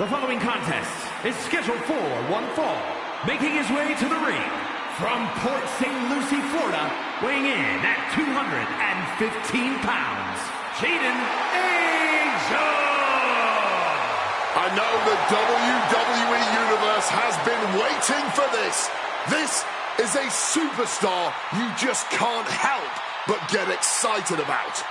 The following contest is scheduled for one fall. Making his way to the ring from Port St. Lucie, Florida, weighing in at 215 pounds, Jaden Angel! I know the WWE Universe has been waiting for this. This is a superstar you just can't help but get excited about.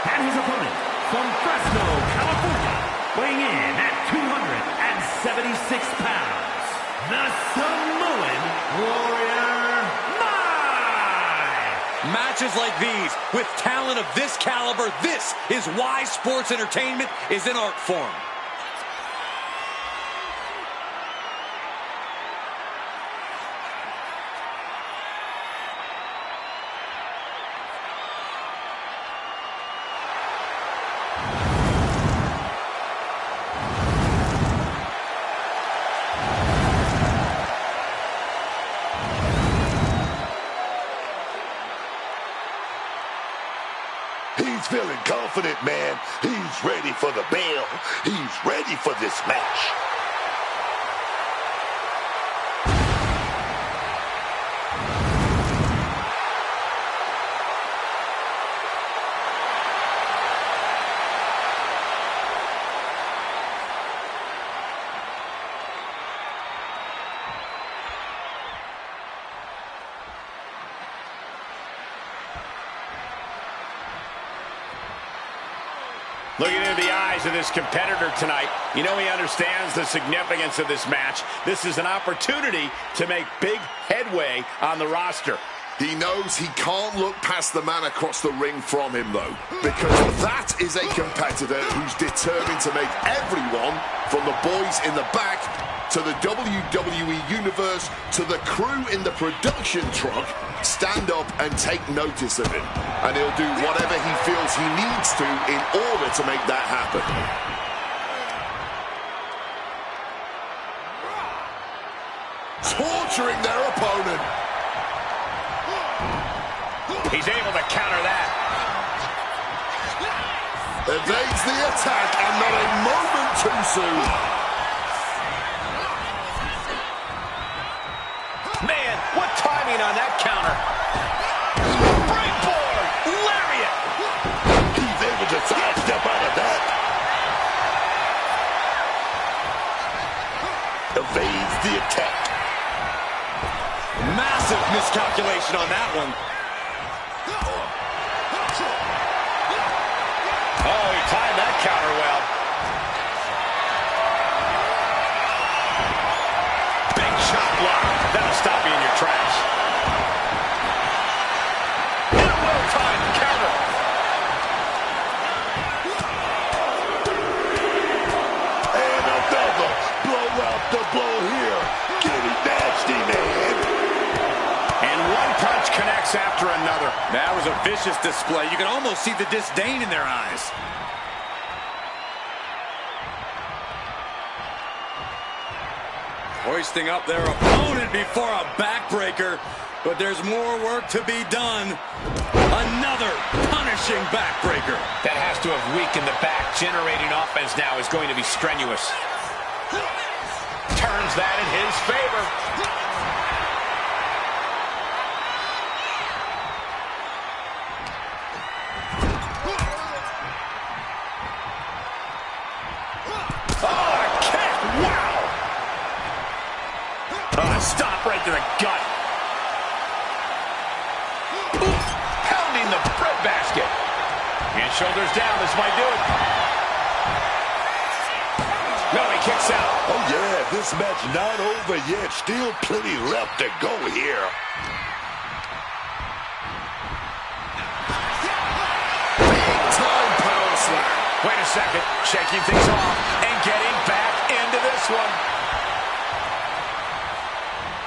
And his opponent from Fresno, California, weighing in at 276 pounds, the Samoan Warrior Mai! Matches like these, with talent of this caliber, this is why sports entertainment is an art form. He's feeling confident, man. He's ready for the bell. He's ready for this match. Looking into the eyes of this competitor tonight, you know he understands the significance of this match. This is an opportunity to make big headway on the roster. He knows he can't look past the man across the ring from him, though, because that is a competitor who's determined to make everyone, from the boys in the back to the WWE Universe to the crew in the production truck, stand up and take notice of him. And he'll do whatever he feels he needs to in order to make that happen. Torturing their opponent. He's able to counter that. Evades the attack, and not a moment too soon. Man, what timing on that counter. Springboard! Lariat! He's able to sidestep out of that. Evades the attack. Massive miscalculation on that one. Oh, he timed that counter well. Big chop block. That'll stop you in your tracks. And a well-timed counter. And another blow after blow here. Getting nasty, man. And one punch connects after another. That was a vicious display. You can almost see the disdain in their eyes. Hoisting up their opponent before a backbreaker. But there's more work to be done. Another punishing backbreaker. That has to have weakened the back. Generating offense now is going to be strenuous. Turns that in his favor. Stop right to the gut. Oof, pounding the breadbasket. And shoulders down, this might do it. No, he kicks out. Oh, yeah, this match not over yet. Still plenty left to go here. Big-time power slam. Wait a second. Shaking things off and getting back into this one.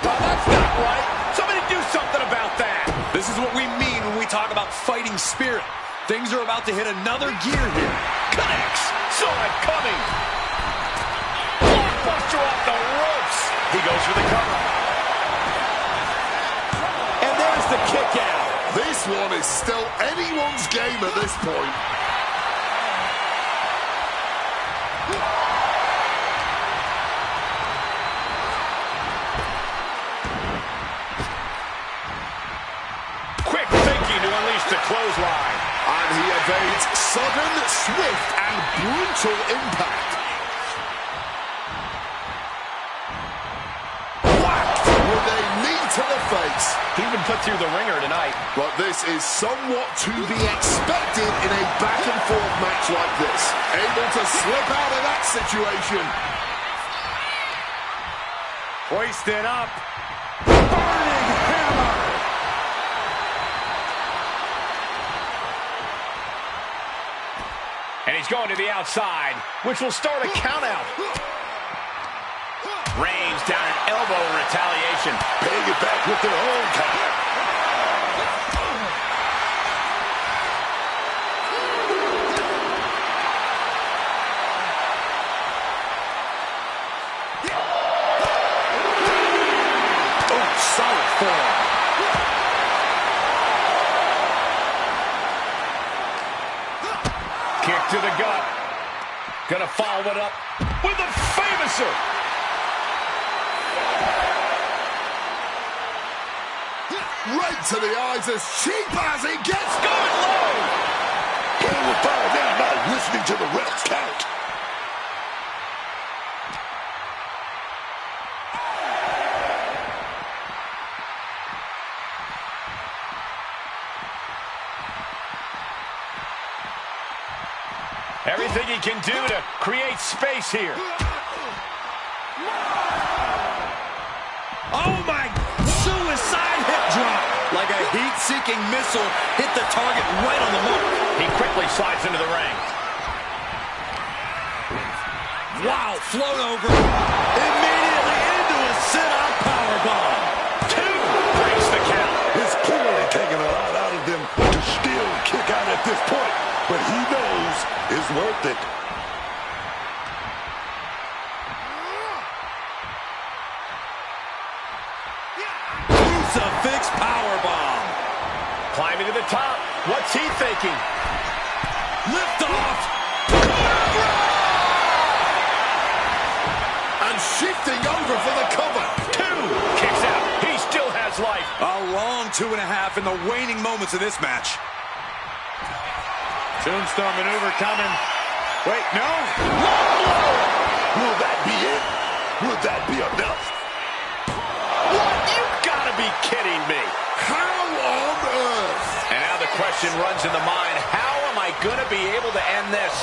Oh, that's not right. Somebody do something about that. This is what we mean when we talk about fighting spirit. Things are about to hit another gear here. Connects. Saw it coming. Blockbuster off the ropes. He goes for the cover. And there's the kick out. This one is still anyone's game at this point. The clothesline. And he evades sudden, swift, and brutal impact. Whacked with a knee to the face. He's been put through the ringer tonight. But this is somewhat to be expected in a back-and-forth match like this. Able to slip out of that situation. Hoisted up. Burning hammer. And he's going to the outside, which will start a countout. Reigns down an elbow in retaliation. Paying it back with their own counter. Oh, solid form. Kick to the gut. Gonna follow it up with a famouser. Right to the eyes, as cheap as it gets. Going low. Playing with fire now, not listening to the ref's count. Everything he can do to create space here. Oh my, suicide hip drop. Like a heat-seeking missile, hit the target right on the mark. He quickly slides into the ring. Wow, float over. Immediately into a sit-out powerbomb. 2 breaks the count. It's clearly taking a lot out of them to still kick out at this point, but he knows it's worth it. Crucifix powerbomb. Climbing to the top. What's he thinking? Lift off. And shifting over for the cover. 2 kicks out. He still has life. A long 2.5 in the waning moments of this match. Tombstone maneuver coming. Wait, no. Will that be it? Will that be enough? What? You've got to be kidding me. How on earth? And now the question runs in the mind, how am I going to be able to end this?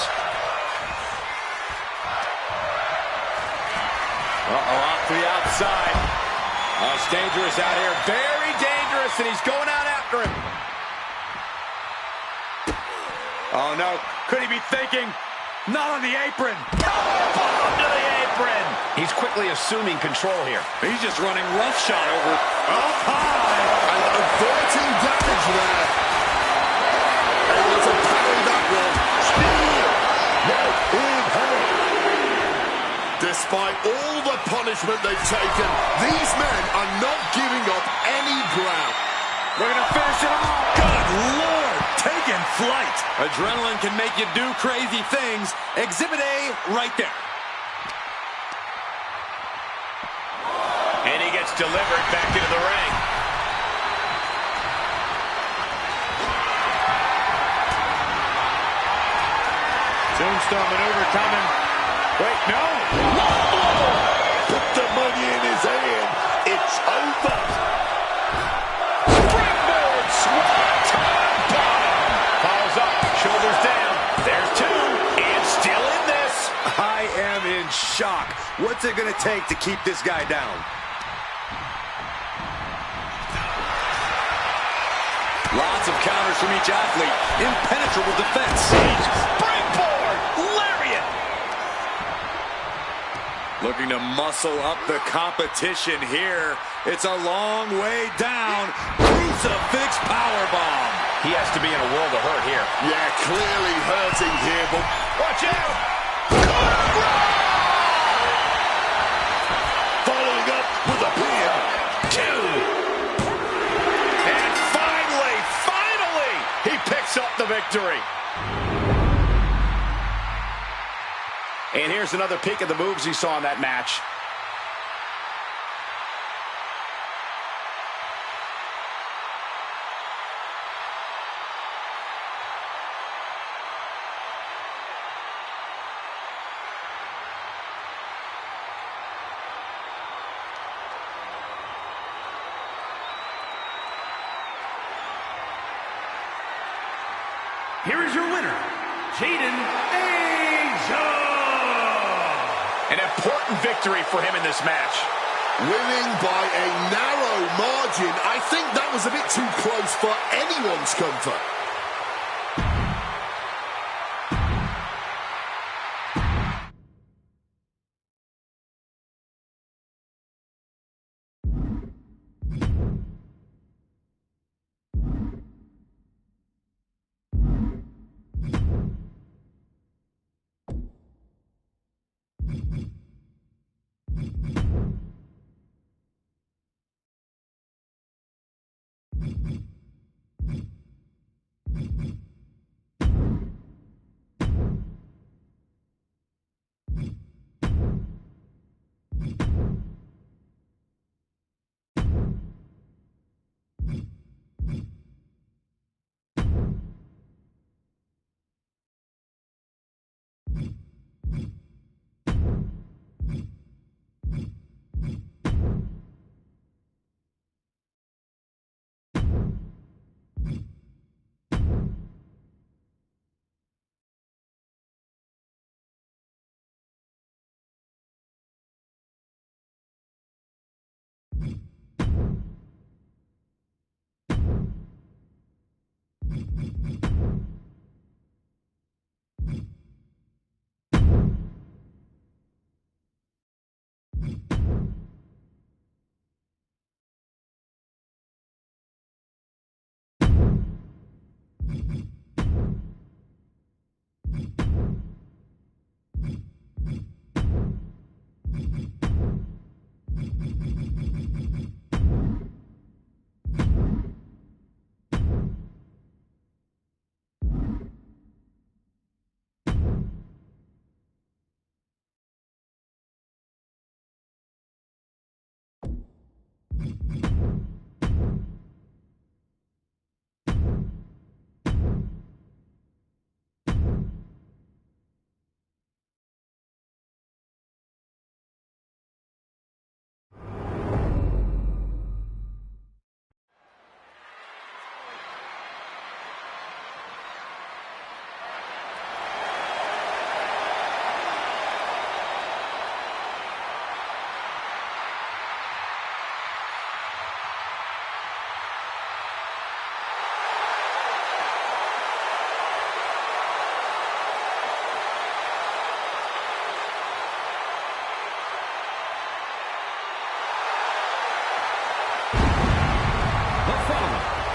Off to the outside. Oh, it's dangerous out here. Very dangerous, and he's going out after him. Oh, no. Could he be thinking? Not on the apron. Powerbomb to the apron. He's quickly assuming control here. He's just running roughshod over up high. And averting damage there. Able to parry that one. Still right in hand. Despite all the punishment they've taken, these men are not giving up any ground. We're going to finish it off. Good Lord. Taking flight. Adrenaline can make you do crazy things. Exhibit A right there. And he gets delivered back into the ring. Tombstone maneuver coming. Wait, no. Put the money in his hand. It's over. Springboard swanton bomb. Follows up, shoulders down. There's 2, and still in this. I am in shock. What's it going to take to keep this guy down? Lots of counters from each athlete. Impenetrable defense. Springboard lariat. Looking to muscle up the competition here. It's a long way down. Crucifix powerbomb. He has to be in a world of hurt here. Yeah, clearly hurting here, but Watch out. following up with a pin. 2. And finally, he picks up the victory. And here's another peek at the moves he saw in that match. Here is your winner, Jaden Angel. An important victory for him in this match. Winning by a narrow margin. I think that was a bit too close for anyone's comfort.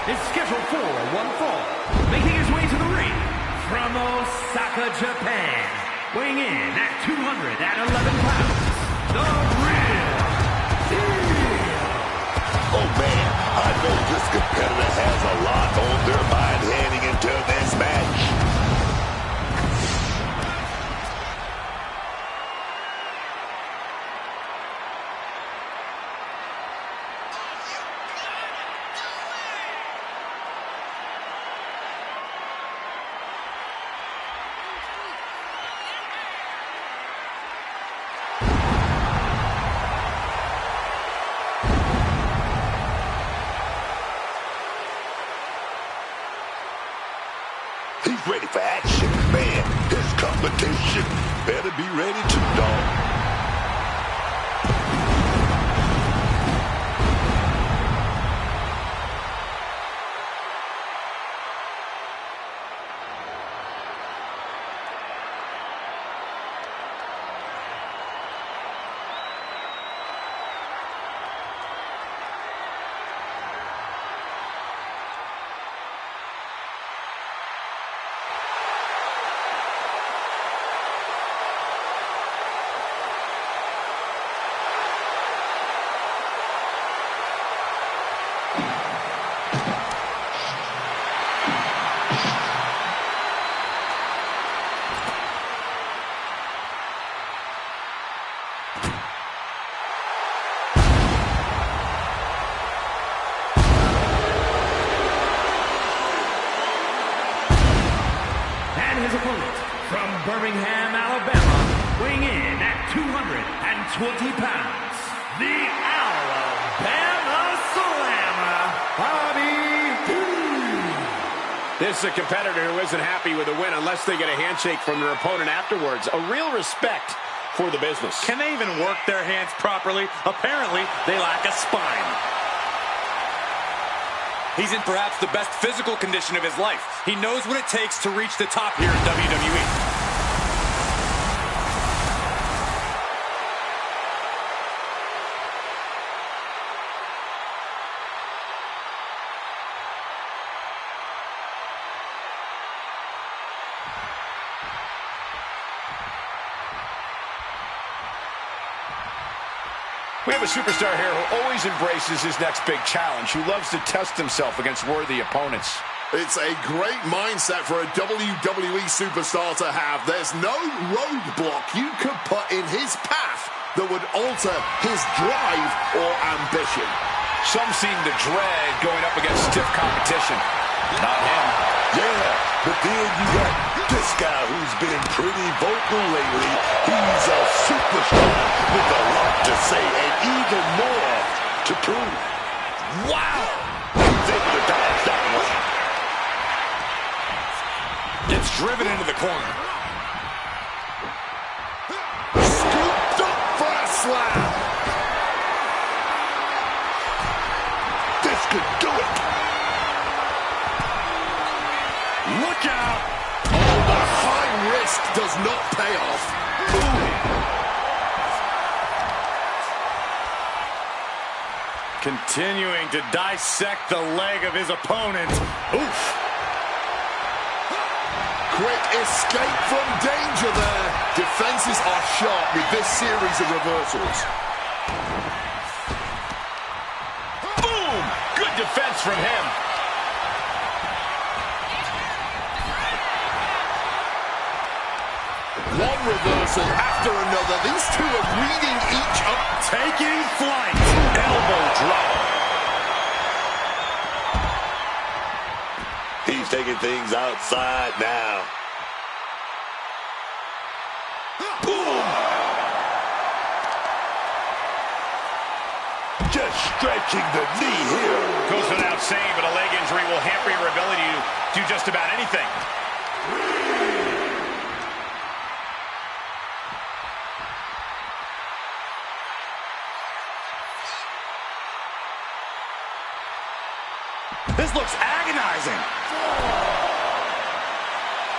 is scheduled for one fall. Making his way to the ring from Osaka, Japan. Weighing in at 211 pounds, the Real Deal. Oh man, I know this competitor has a lot on their mind heading into this match. He's ready for action, man. His competition better be ready to dog. His opponent from Birmingham, Alabama, weighing in at 220 pounds, the Alabama Slammer, Bobby Roode. This is a competitor who isn't happy with a win unless they get a handshake from their opponent afterwards. A real respect for the business. Can they even work their hands properly? Apparently, they lack a spine. He's in perhaps the best physical condition of his life. He knows what it takes to reach the top here in WWE. We have a superstar here who always embraces his next big challenge, who loves to test himself against worthy opponents. It's a great mindset for a WWE superstar to have. There's no roadblock you could put in his path that would alter his drive or ambition. Some seem to dread going up against stiff competition. Not him. Yeah, but then you got this guy who's been pretty vocal lately. He's a superstar with a lot to say and even more to prove. Wow! He's able to dodge that one. Gets driven into the corner. Scooped up for a slam. This could do it. Look out! Oh, the high risk does not pay off. Ooh. Continuing to dissect the leg of his opponent. Oof! Quick escape from danger there. Defenses are sharp with this series of reversals. Boom! Good defense from him. One reversal after another. These two are reading each other. Taking flight. Elbow drop. He's taking things outside now. Boom! Just stretching the knee here. Goes without saying, but a leg injury will hamper your ability to do just about anything. This looks agonizing.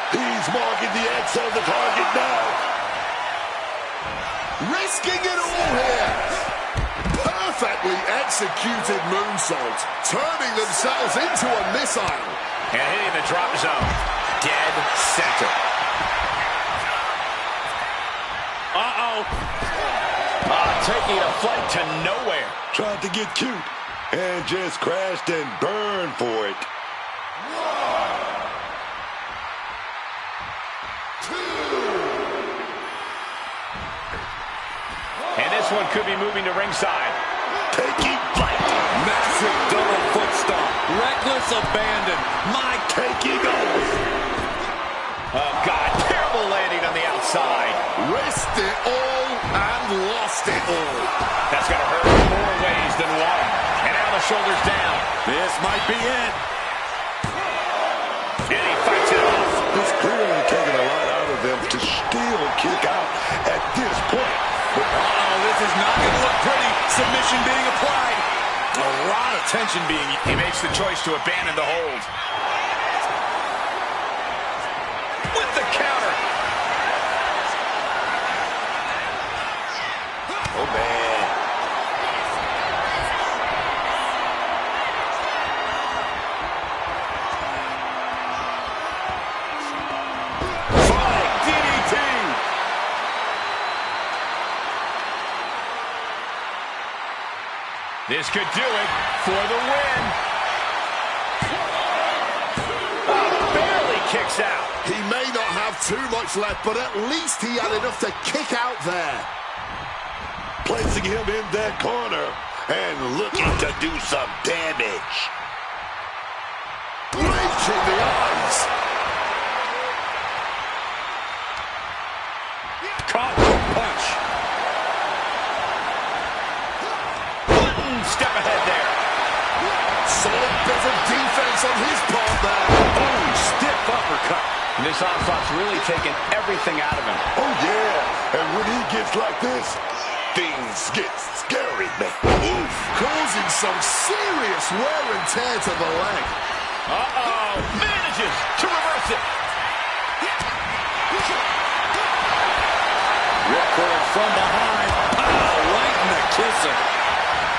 He's marking the X on the target now. Risking it all here. Perfect. perfectly executed moonsault, turning themselves into a missile. And hitting the drop zone. Dead center. Taking a flight to nowhere. Tried to get cute and just crashed and burned for it. 1, 2. And this one could be moving to ringside. Taking flight. Massive double foot stomp. Reckless abandon. My Taking off. Oh, God. Terrible landing on the outside. Risked it all and lost it all. That's going to hurt in more ways than one. And now the shoulders down. This might be it. And he fights it off. It's clearly taking a lot out of them to still kick out at this point. This is not going to look pretty. Submission being applied. A lot of tension being... He makes the choice to abandon the hold. With the counter. Oh, man. This could do it for the win. Barely kicks out. He may not have too much left, but at least he had enough to kick out there. Placing him in that corner and looking to do some damage. Reaching the eyes. Caught with a punch. Step ahead there. Solid bit of defense on his part there. Oh, stiff uppercut. And this onslaught's really taken everything out of him. Oh, yeah. And when he gets like this, things get scary, man. Oof, causing some serious wear and tear to the leg. Manages to reverse it. Ripcord from behind. Right in the kisser.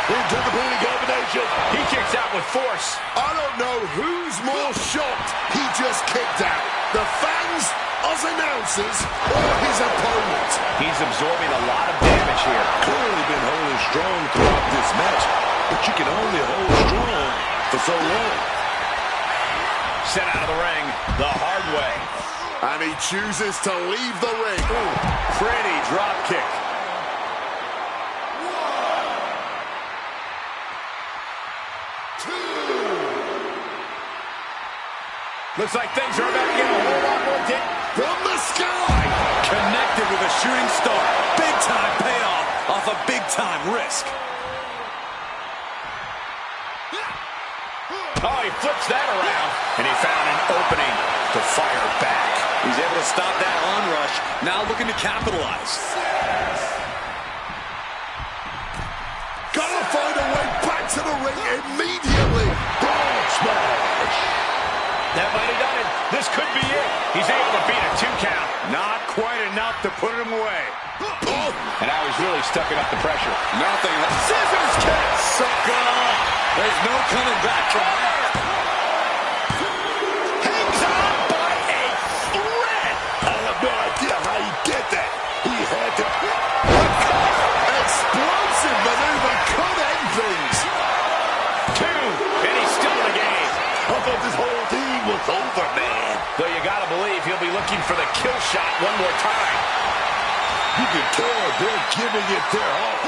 Into the bleeding combination. He kicks out with force. I don't know who's more shocked he just kicked out. The fans, us announcers, or his opponent. He's absorbing a lot of damage here. Clearly been holding strong throughout this match, but you can only hold strong for so long. Sent out of the ring the hard way. And he chooses to leave the ring. Ooh, pretty drop kick. Looks like things are about to get a whole lot more deep. From the sky. Connected with a shooting star. Big time payoff off a big time risk. Oh, he flips that around. And he found an opening to fire back. He's able to stop that onrush. Now looking to capitalize. Gotta find a way back to the ring immediately. Dog smash. That might have done it. This could be it. He's able to beat a 2 count. Not quite enough to put him away. Oh, And now he's really stuck up the pressure. Nothing. Scissors kick. Sucker. There's no coming back from that. Hangs on by a thread. I have no idea how he did that. He had to... explosive maneuver could end things. 2, and he's still in the game. I thought this whole thing was over, man. Though you gotta believe he'll be looking for the kill shot one more time. You can tell they're giving it their all.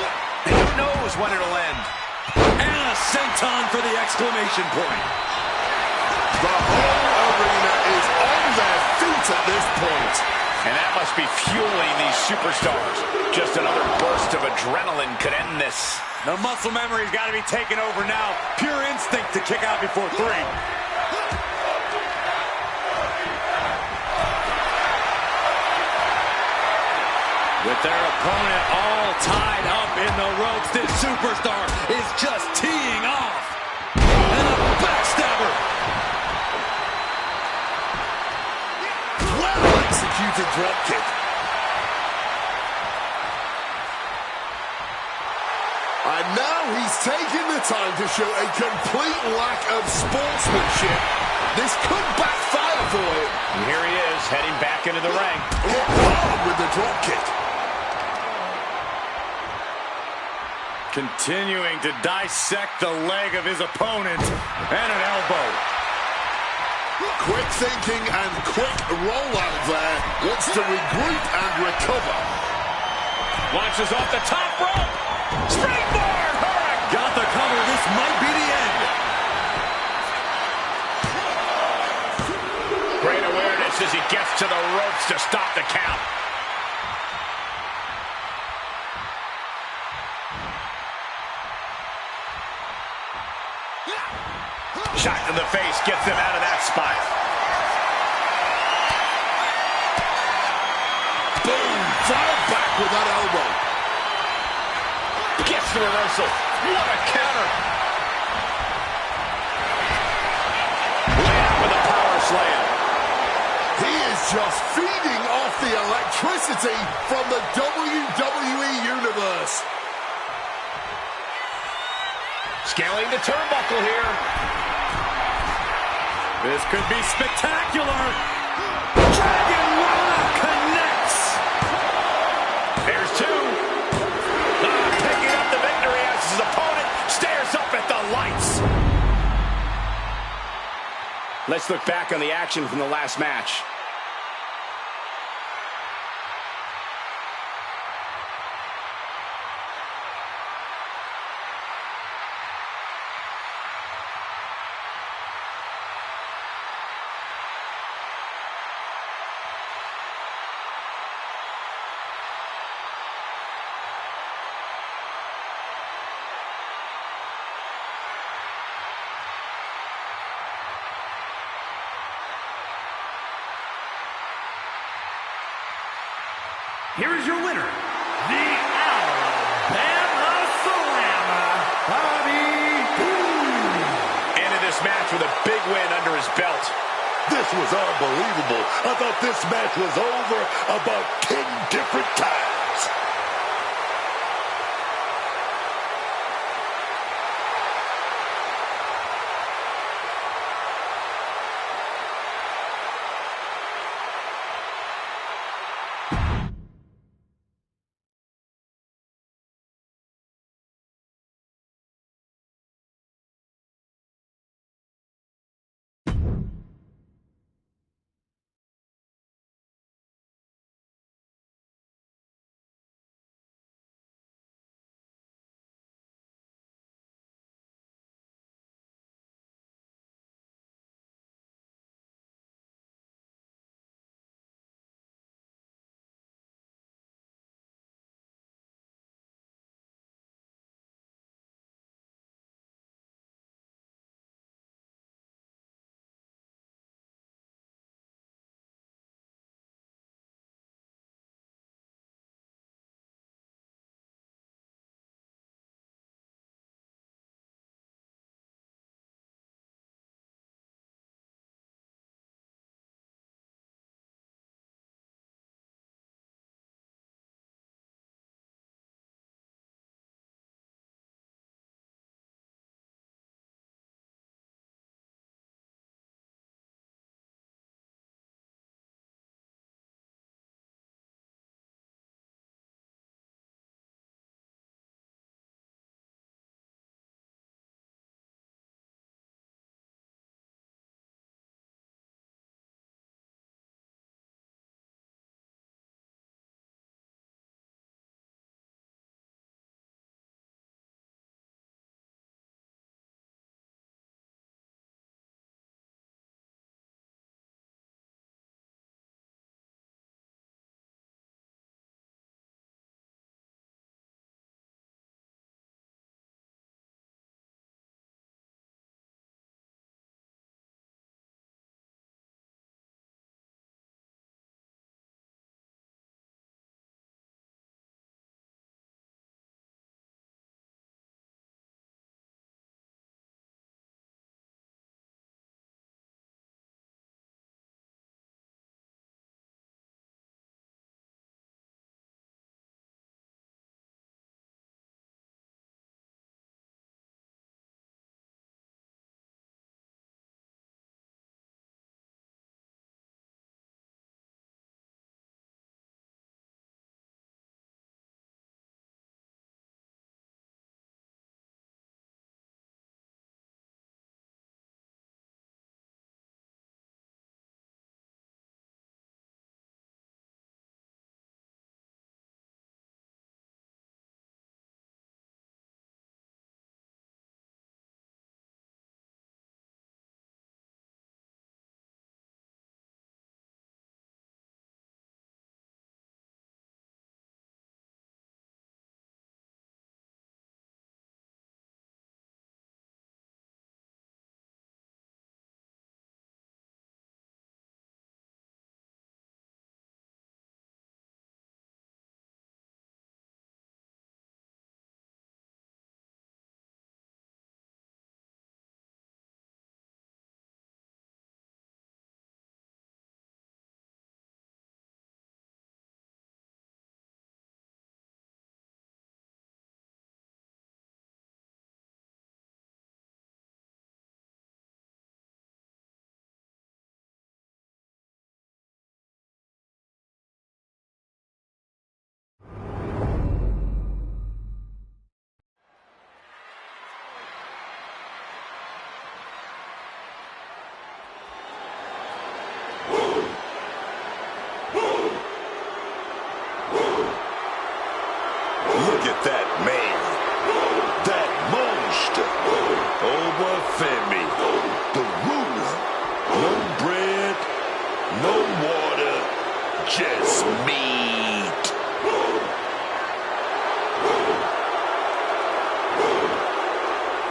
And who knows when it'll end. And a senton for the exclamation point. The whole arena is on their feet at this point. And that must be fueling these superstars. Just another burst of adrenaline could end this. The muscle memory's got to be taken over now. Pure instinct to kick out before 3. With their opponent all tied up in the ropes, this superstar is just teeing off. And a backstabber. Well executed dropkick. And And now he's taking the time to show a complete lack of sportsmanship. This could backfire for him. And here he is, heading back into the ring. Hit hard with the drop kick. Continuing to dissect the leg of his opponent, and an elbow. Quick thinking and quick rollout there. Wants to regroup and recover. Launches off the top rope. Springboard! Hurricane! Got the cover. This might be the end. Great awareness as he gets to the ropes to stop the count. Shot to the face gets him out of that spot. Boom! Fired back with that elbow. Gets the reversal. What a counter. Laid out with a power slam. He is just feeding off the electricity from the WWE Universe. Scaling the turnbuckle here. This could be spectacular. Dragon Rana connects. There's two. Picking up the victory as his opponent stares up at the lights. Let's look back on the action from the last match. Here is your winner, the Alabama Slammer, Bobby Roode. Ended this match with a big win under his belt. This was unbelievable. I thought this match was over about 10 different times. Look at that man. That monster. Obafemi. The ruler. No bread, no water, just meat.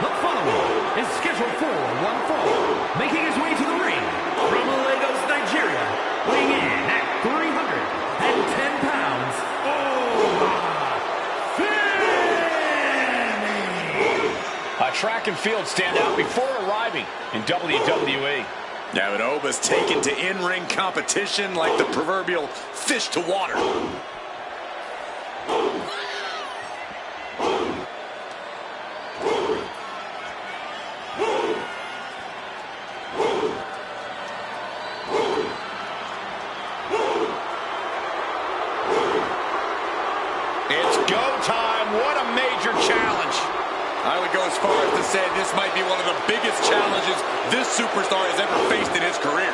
The following is scheduled for one fall, making his way to the ring from Lagos, Nigeria, weighing in at 310 pounds, Obafemi! A track and field standout before arriving in WWE. Now, and Oba's taken to in-ring competition like the proverbial fish to water. It's go time. What a major challenge. I would go as far as to say this might be one of the biggest challenges this superstar has ever faced in his career.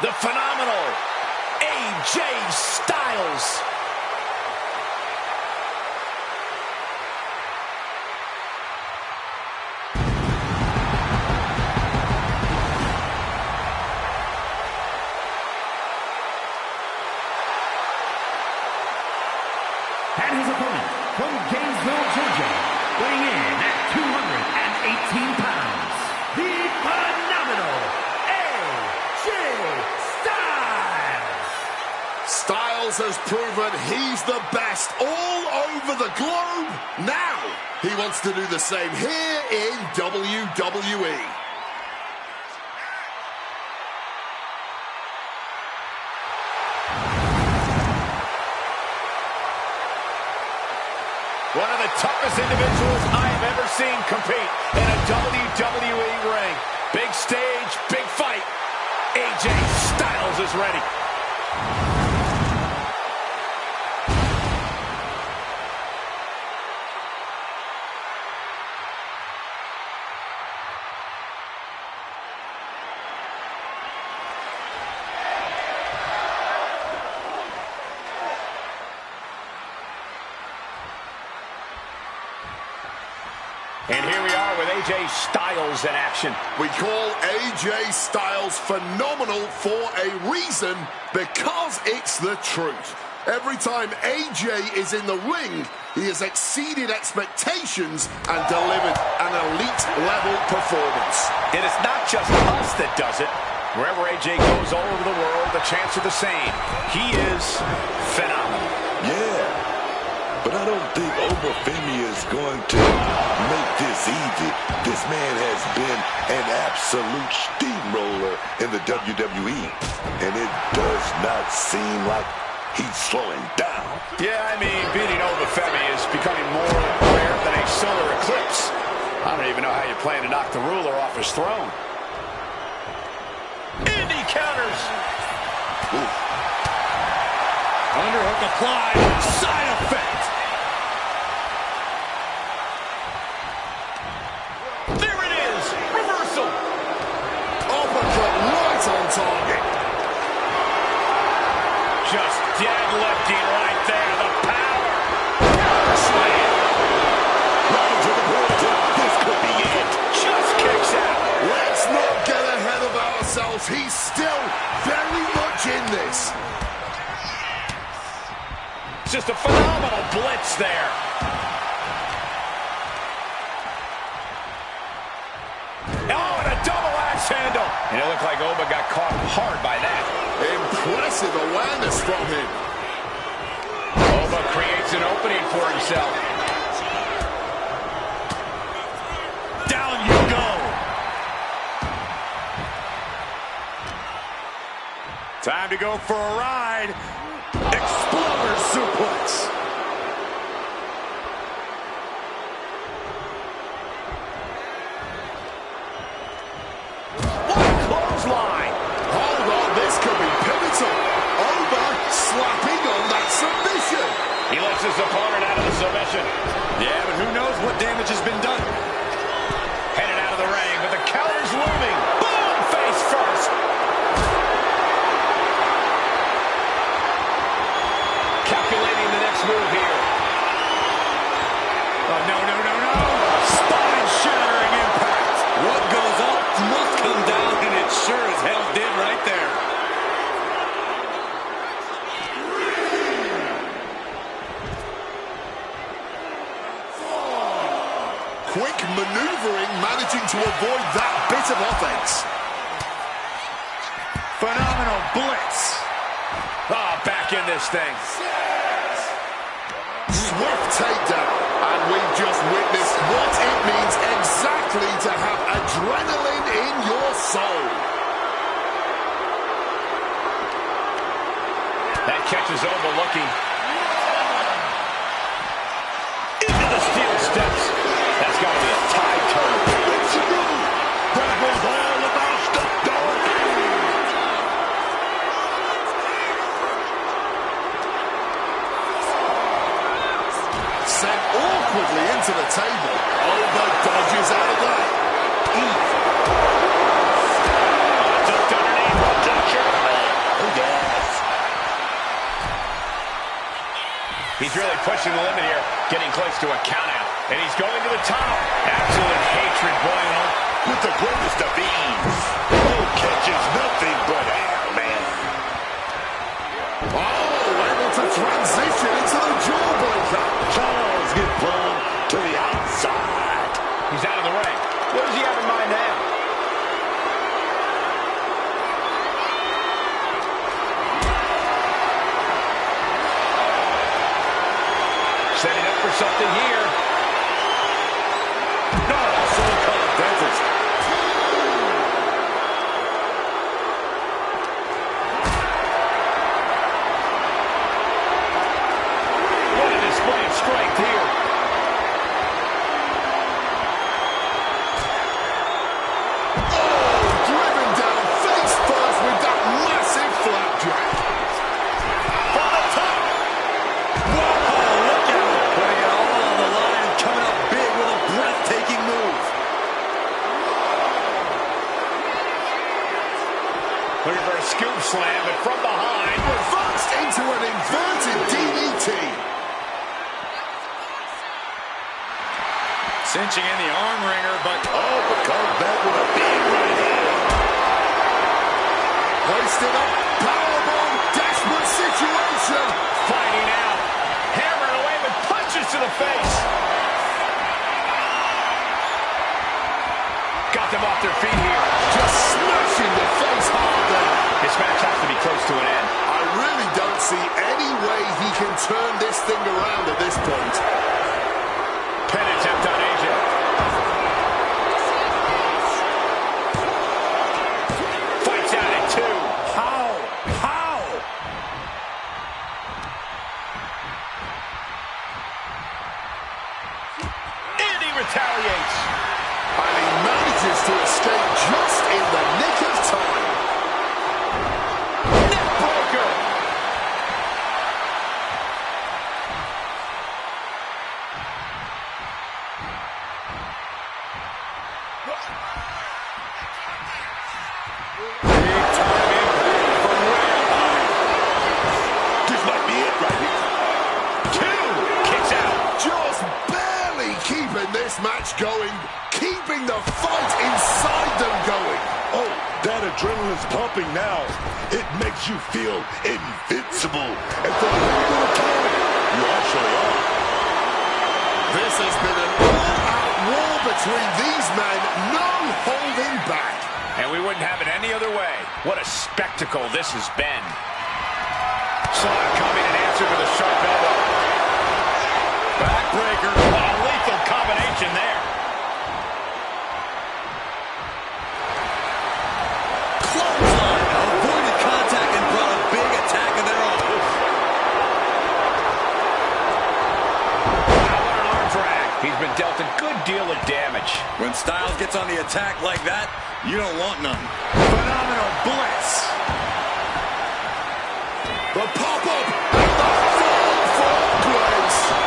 The phenomenal AJ Styles. And his opponent from Gainesville, Georgia, weighing in at 218 pounds, the phenomenal AJ Styles! Styles has proven he's the best all over the globe. Now, he wants to do the same here in WWE. One of the toughest individuals I have ever seen compete in a WWE ring. Big stage, big fight. AJ Styles is ready. And here we are with AJ Styles in action. We call AJ Styles phenomenal for a reason, because it's the truth. Every time AJ is in the ring, he has exceeded expectations and delivered an elite-level performance. And it's not just us that does it. Wherever AJ goes all over the world, the chants are the same. He is phenomenal. Yeah. But I don't think Obafemi is going to make this easy. This man has been an absolute steamroller in the WWE. And it does not seem like he's slowing down. Yeah, I mean, beating Obafemi is becoming more rare than a solar eclipse. I don't even know how you plan to knock the ruler off his throne. Indy counters. Ooh. Underhook applied. Side effect. There it is. Reversal. Uppercut right on target. Just deadlifting right there. The power. Slam. Right into the water. This could be it. Just kicks out. Let's not get ahead of ourselves. He's still very much in this. Just a phenomenal blitz there. Oh, and a double axe handle. And it looked like Oba got caught hard by that. Impressive awareness from him. Oba creates an opening for himself. Down you go. Time to go for a ride. Exploder suplex. his opponent out of the submission. Yeah, but who knows what damage has been done. Headed out of the ring, but the counter's looming. Boom! Face first. Calculating the next move here. Oh, no, no, no, no. Spine-shattering impact. What goes up must come down, and it sure as hell did right there. Quick maneuvering, managing to avoid that bit of offense. Phenomenal blitz. Oh, back in this thing. Swift takedown. And we've just witnessed what it means exactly to have adrenaline in your soul. That catch is overlooking. Into the steel steps. That's got to be a tie turn. What you do? That was all about stuff, dog. Sent awkwardly into the table. Over dodges out of that. Ducked underneath. Up to the German. Oh, yes. He's really pushing the limit here, getting close to a countout. And he's going to the top. Absolute hatred boiling on. With the greatest of ease. No catches, nothing but air, man. Oh, able to transition into the jawbreaker. Charles get blown to the outside. He's out of the ring. What does he have in mind now? Setting up for something here. No, silicone dentist. What a display of strength here. Oh, driven down face first with that massive flapjack. From the top. Whoa, look at him. Putting it all on the line and coming up big with a breathtaking move. Looking for a scoop slam, but from behind. Reversed into an inverted DDT. Cinching in the arm wringer, but Oh, but comes back with a big right hand. Hoisted up. Powerbomb. Desperate situation. Fighting out. Hammering away with punches to the face. Got them off their feet here. Just smashing the face hard there. This match has to be close to an end. I really don't see any way he can turn this thing around at this point. Pin attempt on AJ. Fights out at 2. how? How? And he retaliates. And he manages to escape just in the nick of time. Neck breaker. This might be it right here. 2. Kicks out. Just barely keeping this match going. Keeping the fight inside them going. Oh, that adrenaline's pumping now. It makes you feel invincible. And for a little bit of time, you actually are. This has been an all-out war between these men. No holding back. And we wouldn't have it any other way. What a spectacle this has been. Saw it coming in answer to the sharp elbow. Backbreaker. What a lethal combination there. Clothesline. Avoided contact and brought a big attack of their own. Wow, what an arm drag. He's been dealt a good deal of damage. When Styles gets on the attack like that, you don't want none. Phenomenal blitz. The pop-up and the fall from grace.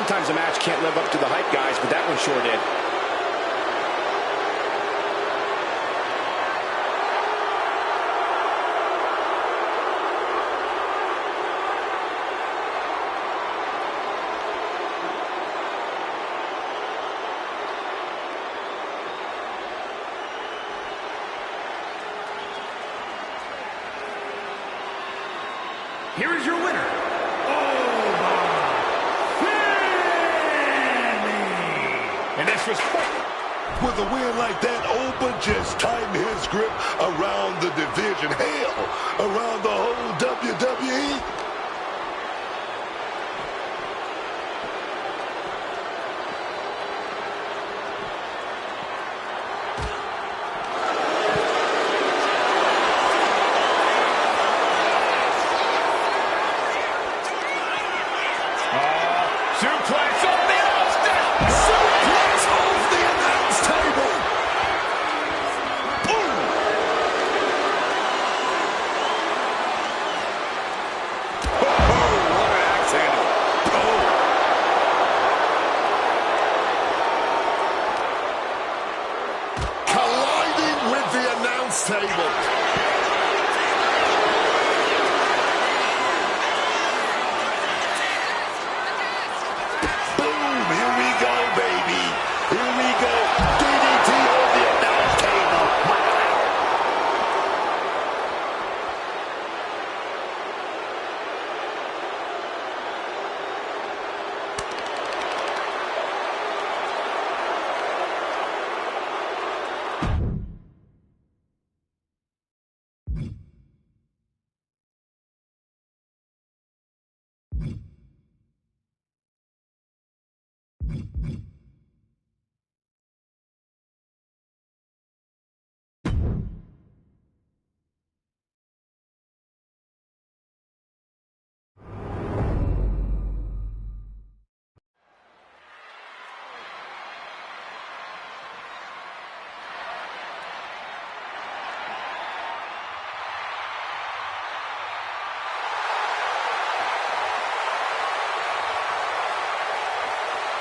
Sometimes a match can't live up to the hype, guys, but that one sure did. Here is your winner, And this was... With a win like that, Oba just tightened his grip around the division. Hell, around the whole WWE. Suplex on the announce table. Suplex off the announce table. Boom. Oh, what an axe handle. Colliding with the announce table. Here we go, baby. Here we go. DDT on the announce table.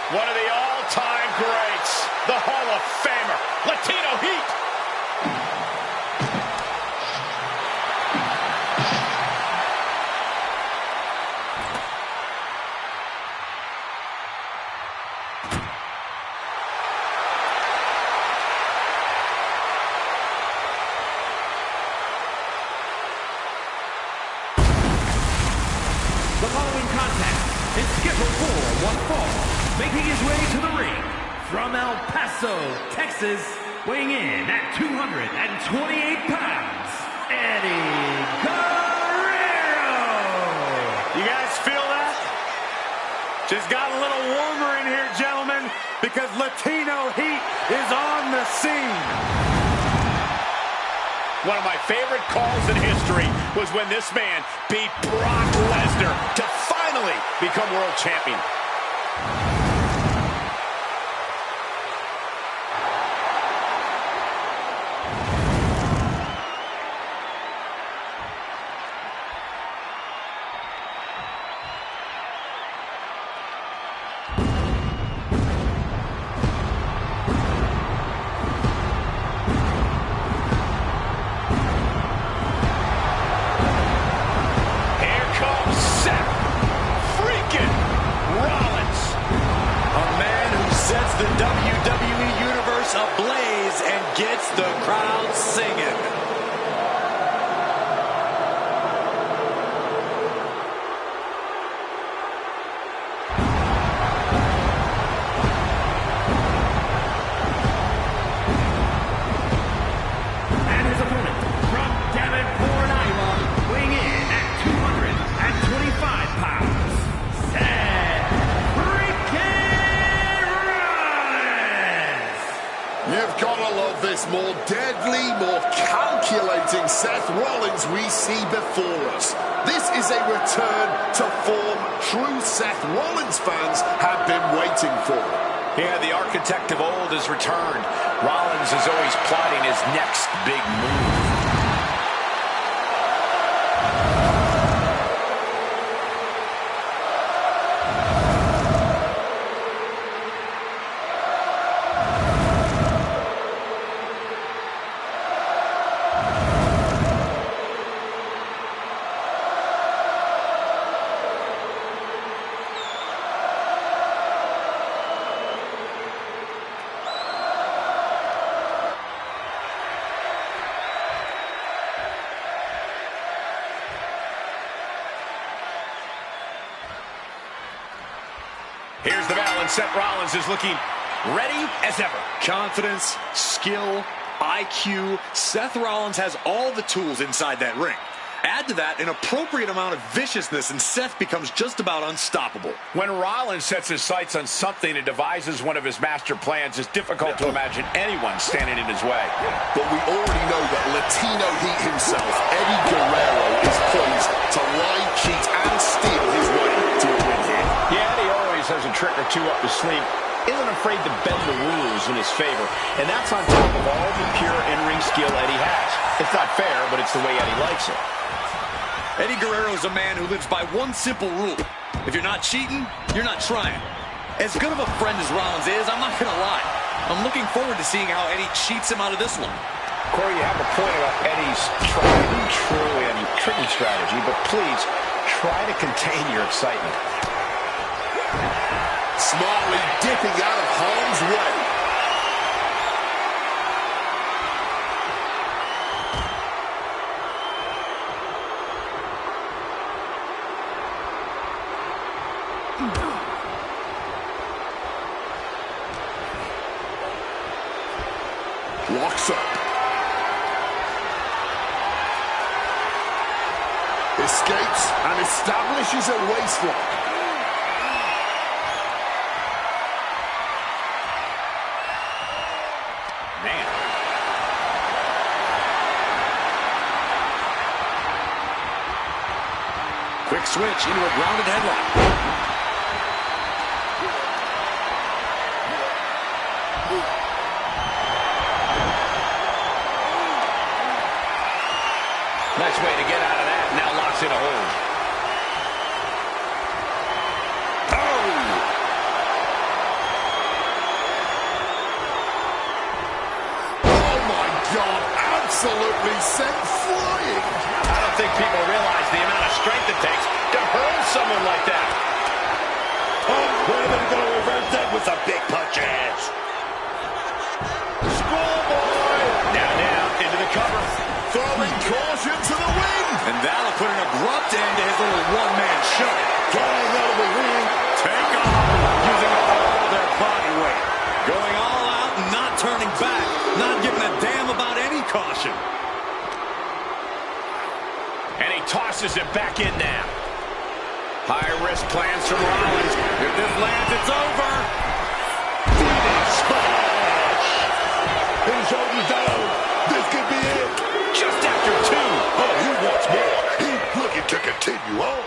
One of the all-time greats, the Hall of Famer, Latino Heat. The following contest is scheduled for one fall. Making his way to the ring from El Paso, Texas, weighing in at 228 pounds, Eddie Guerrero. You guys feel that? Just got a little warmer in here, gentlemen, because Latino Heat is on the scene. One of my favorite calls in history was when this man beat Brock Lesnar to finally become world champion. The WWE Universe ablaze and gets the crowd singing. And his opponent from Davenport, Iowa, weighing in at 225 pounds, Seth freaking Rollins. You've got to love this more deadly, more calculating Seth Rollins we see before us. This is a return to form true Seth Rollins fans have been waiting for. Yeah, the architect of old has returned. Rollins is always plotting his next big move. Here's the bell, and Seth Rollins is looking ready as ever. Confidence, skill, IQ. Seth Rollins has all the tools inside that ring. Add to that an appropriate amount of viciousness, and Seth becomes just about unstoppable. When Rollins sets his sights on something and devises one of his master plans, it's difficult to imagine anyone standing in his way. But we already know that Latino Heat himself, Eddie Guerrero, is poised to lie, cheat, and steal his way to a win here. Yeah, Eddie always has a trick or two up his sleeve. Isn't afraid to bend the rules in his favor. And that's on top of all the pure in-ring skill Eddie has. It's not fair, but it's the way Eddie likes it. Eddie Guerrero is a man who lives by one simple rule. If you're not cheating, you're not trying. As good of a friend as Rollins is, I'm not going to lie. I'm looking forward to seeing how Eddie cheats him out of this one. Corey, you have a point about Eddie's tried and true and tricky strategy, but please try to contain your excitement. Smartly dipping out of harm's way. Locks up. Escapes and establishes a waistlock. Man. Quick switch into a grounded headlock. Nice way to get out of that. Now locks in a hold. Oh my God, absolutely sent flying. I don't think people realize the amount of strength it takes to hurl someone like that. Oh, wait a minute, gonna reverse that with some big punches. Schoolboy. Down, into the cover. Throwing caution to the wind. And that'll put an abrupt end to his little one-man show. Flying out of the ring. Take off, using all their body weight. Going all out and not turning back. Not giving a damn about any caution. And he tosses it back in now. High-risk plans from Rollins. If this lands, it's over. Splash. His shoulders down. This could be it. Just after two. Oh, he wants more. He's looking to continue on.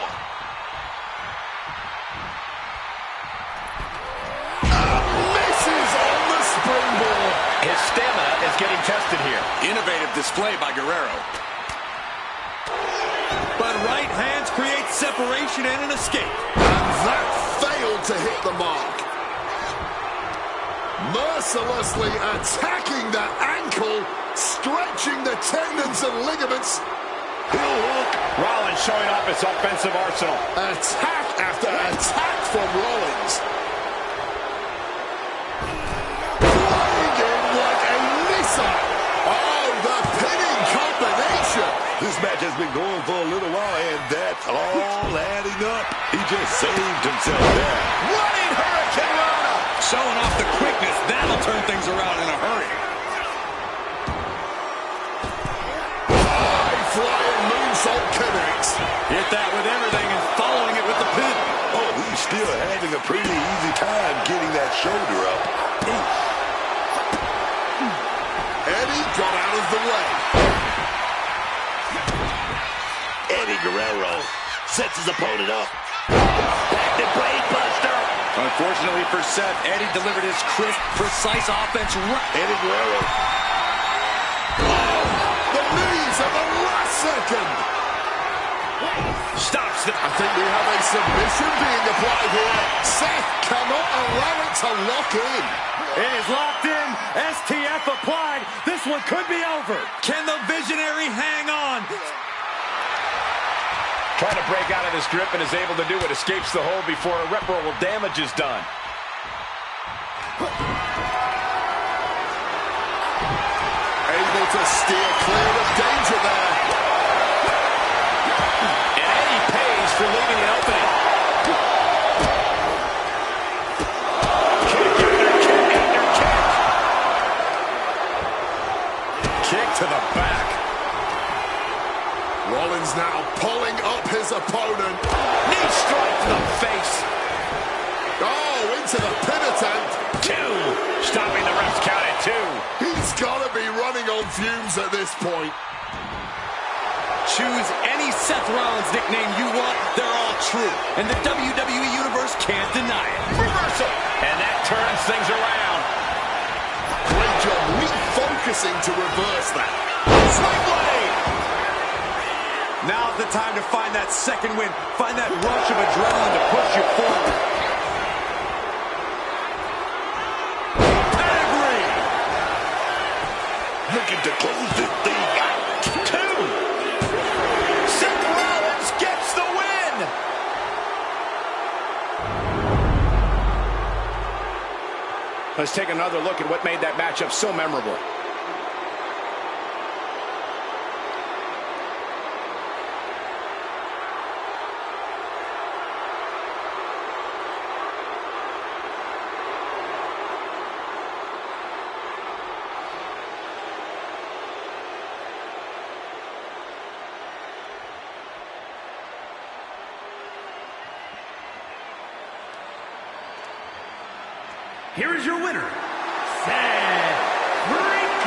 Misses on the springboard. His stamina is getting tested here. Innovative display by Guerrero. But right hands create separation and an escape. And that failed to hit the mark. Mercilessly attacking that ankle, stretching the tendons and ligaments. Heel hook. Rollins showing off his offensive arsenal. Attack after attack from Rollins. Flying in like a missile. Oh, the pinning combination. This match has been going for a little while, and that's all adding up. He just saved himself there. Running Hurricane Rana. Showing off the quickness. That'll turn things around in a hurry. High-flying moonsault connects. Hit that with everything and following it with the pin. Oh, he's still having a pretty easy time getting that shoulder up. Eddie got out of the way. Eddie Guerrero sets his opponent up. Back to Blade Buster. Unfortunately for Seth, Eddie delivered his crisp, precise offense right. Eddie Guerrero. The knees at the last second. Stops the... I think we have a submission being applied here. Seth cannot allow it to lock in. It is locked in. STF applied. This one could be over. Can the Visionary hang on? Trying to break out of this grip and is able to do it. Escapes the hold before irreparable damage is done. Able to steer clear of danger there. And Eddie pays for leaving the opening. Rollins now pulling up his opponent. Knee strike to the face. Oh, into the pin attempt. 2. Stopping the ref's count at 2. He's got to be running on fumes at this point. Choose any Seth Rollins nickname you want, they're all true. And the WWE Universe can't deny it. Reversal. And that turns things around. Great job refocusing to reverse that. Swing blade. Now's the time to find that second win. Find that rush of adrenaline to push you forward. Pedigree. Looking to close this thing out. 2. Seth Rollins gets the win. Let's take another look at what made that matchup so memorable. Here is your winner, Seth Rollins.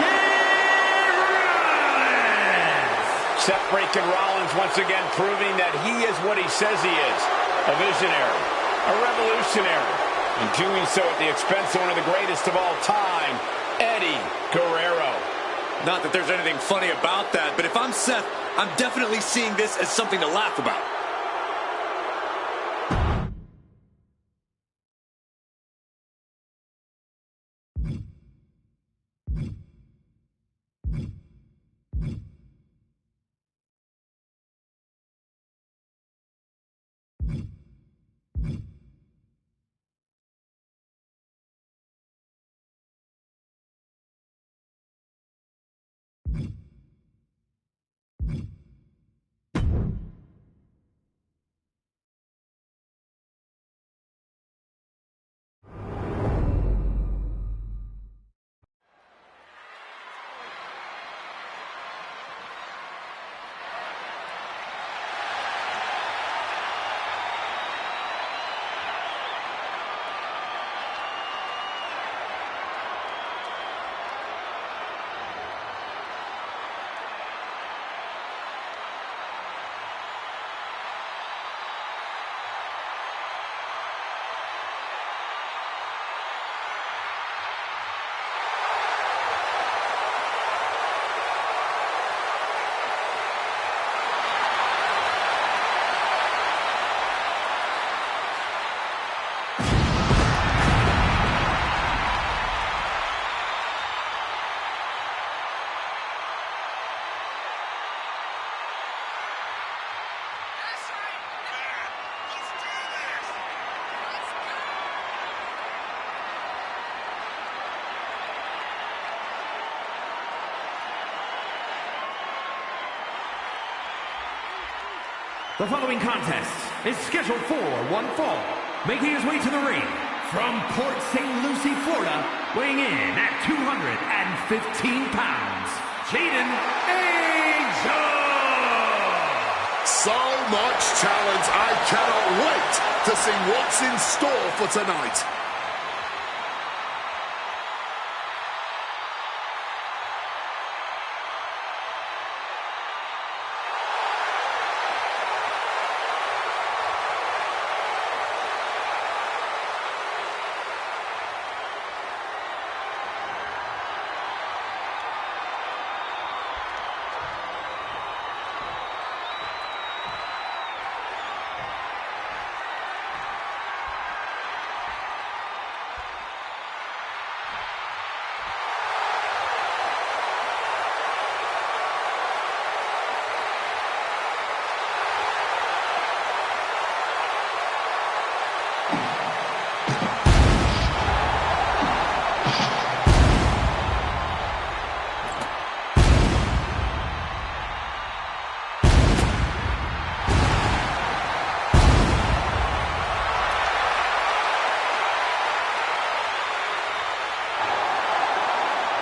Seth freaking Rollins once again proving that he is what he says he is. A visionary, a revolutionary, and doing so at the expense of one of the greatest of all time, Eddie Guerrero. Not that there's anything funny about that, but if I'm Seth, I'm definitely seeing this as something to laugh about. The following contest is scheduled for one fall. Making his way to the ring from Port St. Lucie, Florida, weighing in at 215 pounds, Jaden Angel! So much talent. I cannot wait to see what's in store for tonight.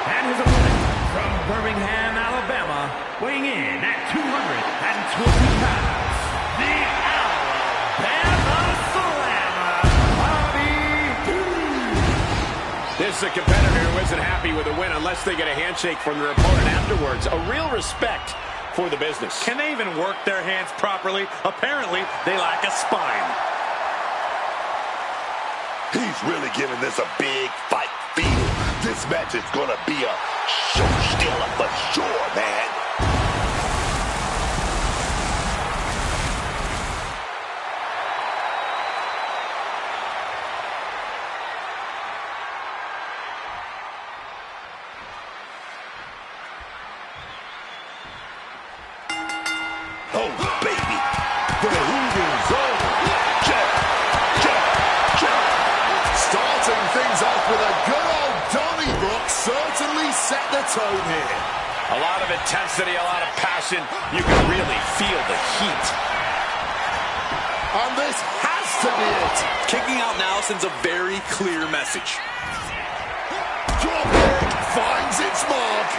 And his opponent from Birmingham, Alabama, weighing in at 212 is a competitor who isn't happy with a win unless they get a handshake from their opponent afterwards. A real respect for the business. Can they even work their hands properly? Apparently, they lack a spine. He's really giving this a big fight feel. This match is gonna be a show stealer for sure, man. Oh, baby, the heat is on. Starting things off with a good old Donnybrook certainly set the tone here. A lot of intensity, a lot of passion. You can really feel the heat. And this has to be it. Kicking out now sends a very clear message. Drop kick finds its mark.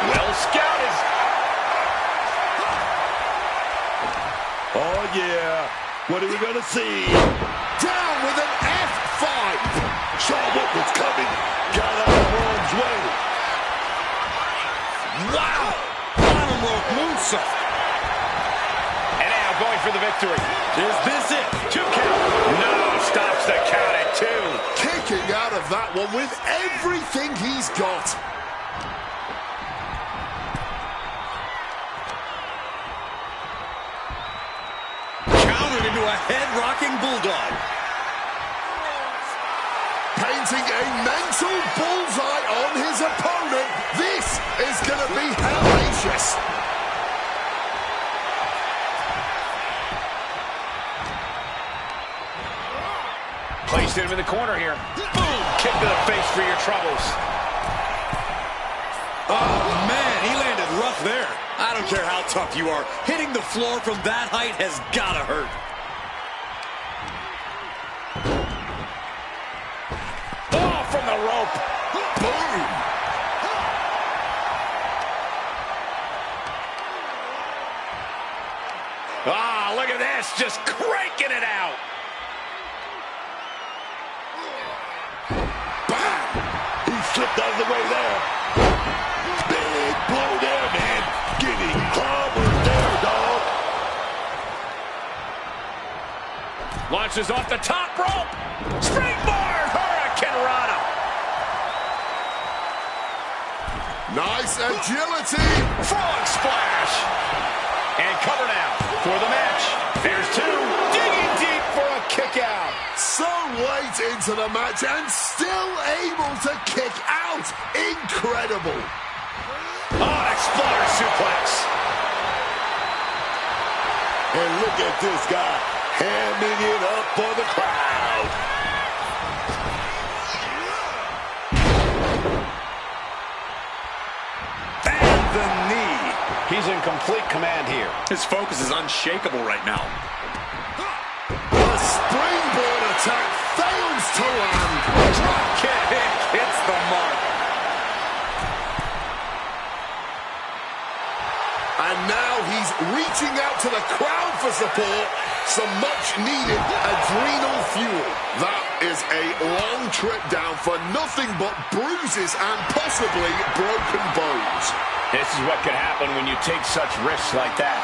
Well scouted. Oh, yeah. What are we going to see? Down with an F5. Saw what was coming. Got out of harm's way. Wow! Bottom rope moonsault. And now going for the victory. Is this it? 2 count. No, stops the count at 2. Kicking out of that one with everything he's got. Into a head-rocking bulldog. Painting a mental bullseye on his opponent. This is going to be hellacious. Placed him in the corner here. Boom! Kick to the face for your troubles. Oh, man, he landed rough there. I don't care how tough you are. Hitting the floor from that height has got to hurt. Oh, from the rope. Boom. Ah, look at this. Just cranking it out. Bam! He slipped out of the way there. Big blow there, man. Getting clobbered there, dog. Launches off the top rope. Springboard. Hurricane Rana. Nice agility. Frog splash. And cover now for the match. There's 2. Digging deep for a kick out. So late into the match and still able to kick out. Incredible. Oh, exploder suplex. And look at this guy hamming it up for the crowd. And the knee. He's in complete command here. His focus is unshakable right now. The springboard attack fails to land. Drop kick hits the mark. And now he's reaching out to the crowd for support. Some much-needed adrenal fuel. That is a long trip down for nothing but bruises and possibly broken bones. This is what can happen when you take such risks like that.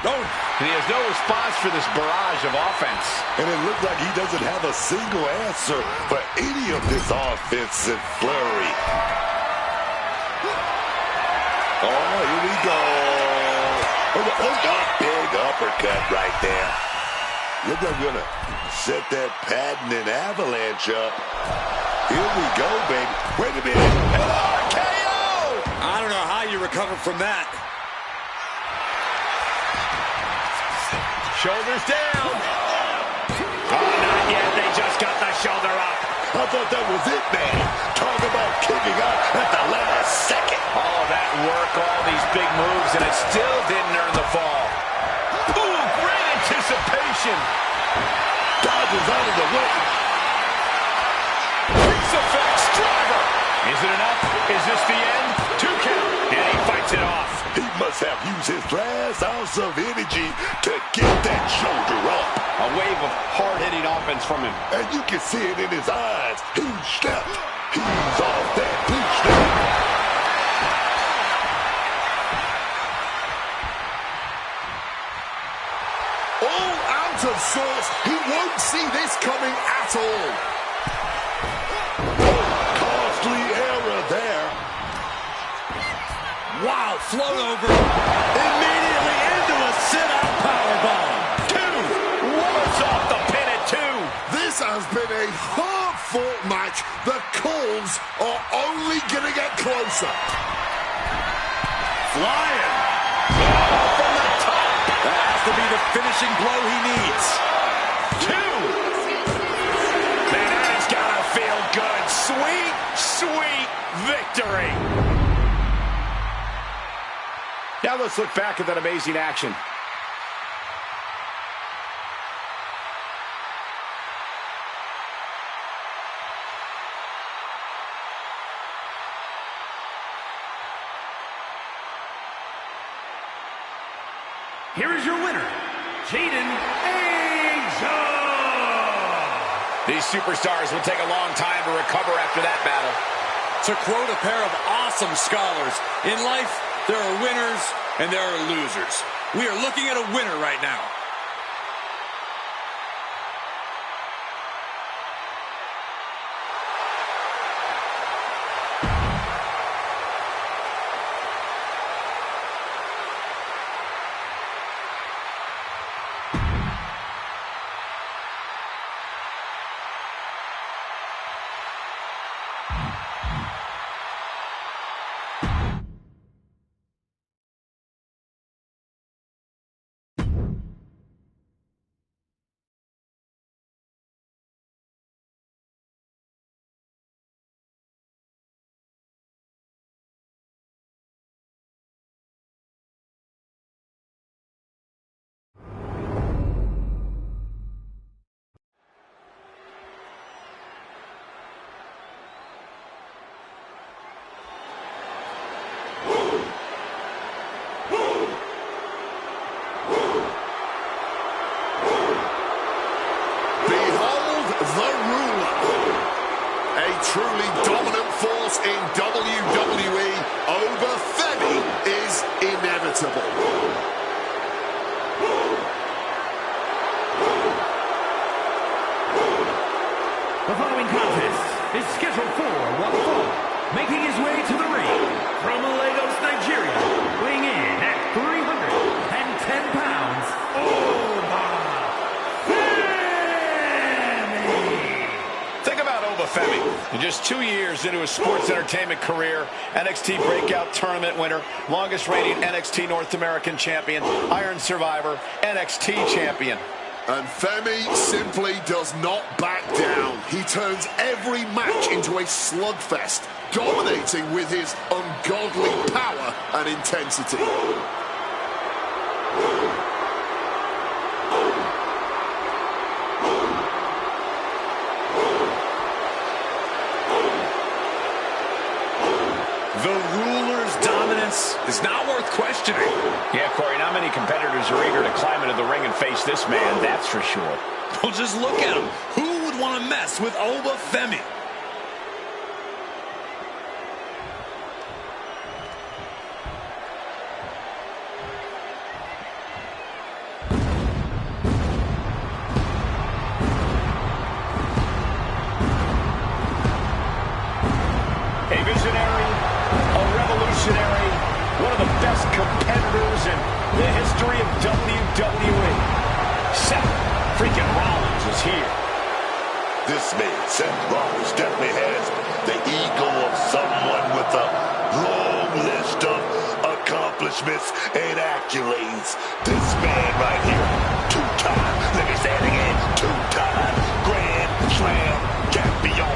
Oh, And he has no response for this barrage of offense. And it looked like he doesn't have a single answer for any of this offensive flurry. Oh, here we go. Oh, big uppercut right there. Look like we're going to set that patent and avalanche up. Here we go, baby. Wait a minute. KO! I don't know how you recover from that. Shoulders down. Oh, not yet. They just got the shoulder up. I thought that was it, man. Talk about kicking out at the last second. All that work, all these big moves, and it still didn't earn the fall. Ooh, great anticipation. Dodges out of the way. Crucifix. this the end? 2 count. And he fights it off. He must have used his last ounce of energy to get that shoulder up. A wave of hard-hitting offense from him. And you can see it in his eyes. He stepped. He's off that blue step. All out of sorts. He won't see this coming at all. Costly error there. Wow, float over. Immediately into a sit-out powerbomb. 2. Rolls off the pin at 2. This has been a hard-fought match. The calls are only going to get closer. Flying. Oh, from the top. That has to be the finishing blow he needs. 2. Man, that has got to feel good. Sweet, sweet victory. Now let's look back at that amazing action. Here is your winner, Jaden Angel. These superstars will take a long time to recover after that battle. To quote a pair of awesome scholars, in life, there are winners and there are losers. We are looking at a winner right now. Truly dominant force in WWE, over Femi is inevitable. The following contest is scheduled for one fall. Making his way to the ring from Lagos, Nigeria, weighing in at 310 pounds, Femi. In just 2 years into his sports entertainment career, NXT Breakout Tournament winner, longest reigning NXT North American champion, Iron Survivor, NXT champion. And Femi simply does not back down. He turns every match into a slugfest, dominating with his ungodly power and intensity. The ruler's dominance is not worth questioning. Yeah, Corey, not many competitors are eager to climb into the ring and face this man, that's for sure. Well, just look at him. Who would want to mess with Oba Femi? A visionary, a revolutionary, one of the best competitors in the history of WWE. Seth freaking Rollins is here. This man, Seth Rollins, definitely has the ego of someone with a long list of accomplishments and accolades. This man right here, two-time, let me say it again, two-time Grand Slam champion.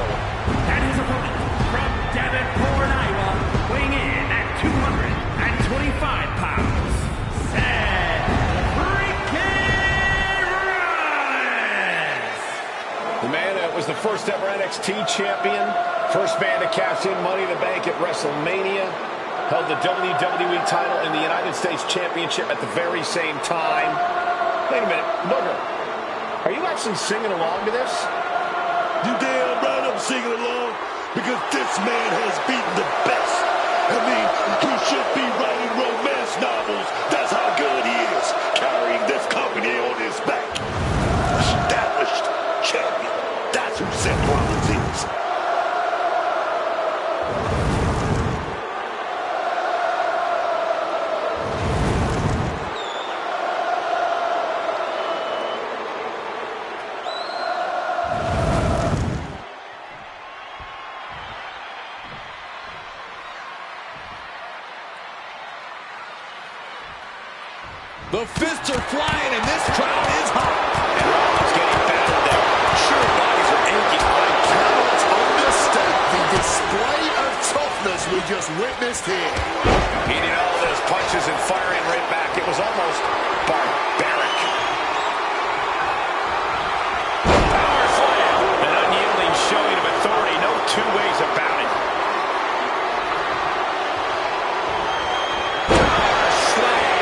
And his opponent from Davenport, Iowa, weighing in at 225 pounds, Seth freaking Rollins. The man that was the first ever NXT champion, First man to cash in Money in the Bank at WrestleMania. Held the WWE title and the United States Championship at the very same time. Wait a minute, Booker, are you actually singing along to this? You damn right I'm singing along, because this man has beaten the best. I mean, he should be writing romance novels. That's how good he is, carrying this company on his back. Established champion. That's who Seth Rollins is. The fists are flying, and this crowd is hot. And Rollins getting battered there. Sure, bodies are aching. I cannot understate the display of toughness we just witnessed here. Eating all those punches and firing right back. It was almost barbaric. Power slam. An unyielding showing of authority. No two ways about it. Power slam.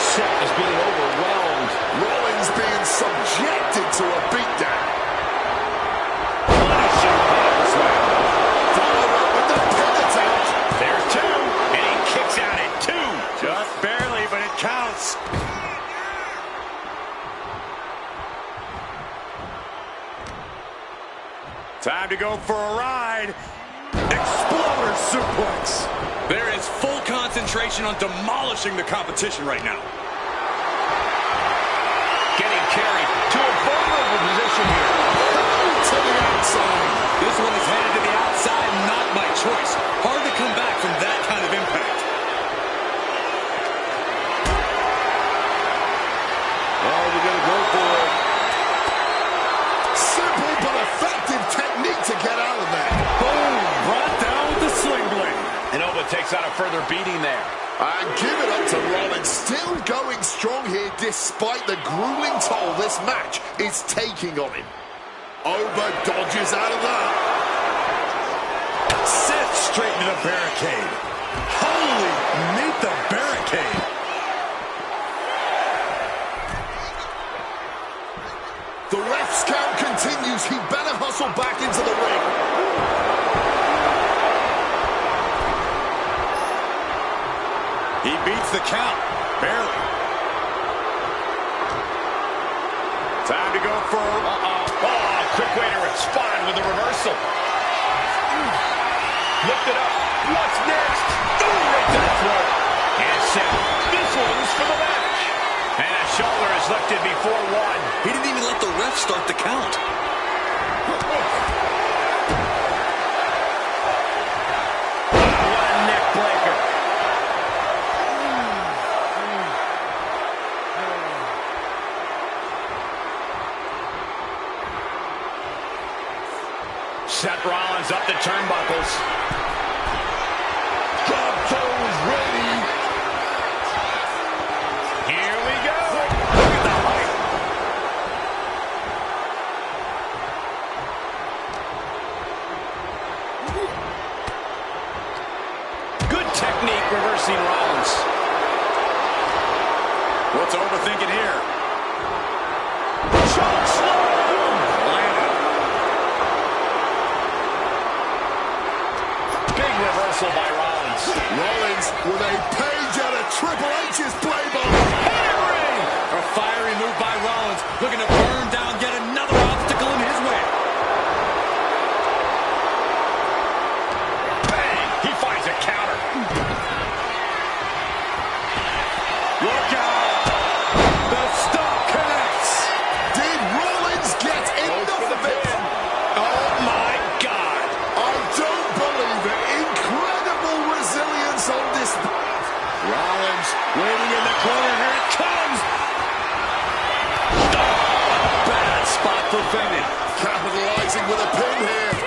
Seth is being overwhelmed. Rollins being subjected to a beatdown. Punishing power slam. Follow up with the pin attempt. There's two. And he kicks out at two. Just barely, but it counts. Time to go for a ride. Exploder suplex. There is full concentration on demolishing the competition right now. Getting carried to a vulnerable position here. To the outside. This one is headed to the outside, not by choice. Hard to come back from that kind of impact. Oh, we're going to go for it. Simple but effective technique to get out of there. Boom! Brought down with the sling blade. And Nova takes out a further beating there. And give it up to Rollins, still going strong here despite the grueling toll this match is taking on him. Over dodges out of that. Seth straight into the barricade. Holy, meet the barricade. The ref's count continues. He better hustle back into the ring. He beats the count. Barely. Time to go for... Oh, quick way to respond with a reversal. Lift it up. What's next? Ooh, right to the throat. And Seth, this one's for the match. And a shoulder is lifted before one. He didn't even let the ref start the count. What a neck breaker. Seth Rollins up the turnbuckles. Drop toes ready. Here we go. Look at the height. Good technique reversing Rollins. What's overthinking here? Choke slam. Landed. Big reversal by Rollins. Rollins with a page out of Triple H's playbook. Henry. A fiery move by Rollins, looking to burn down yet another obstacle in his way. Bang. He finds a counter. Look out! The stop connects! Did Rollins get enough of it? Oh, my God. I don't believe it. Incredible resilience on display. Rollins waiting in the corner. Here it comes! Bad spot for Fenton. Capitalizing with a pin here.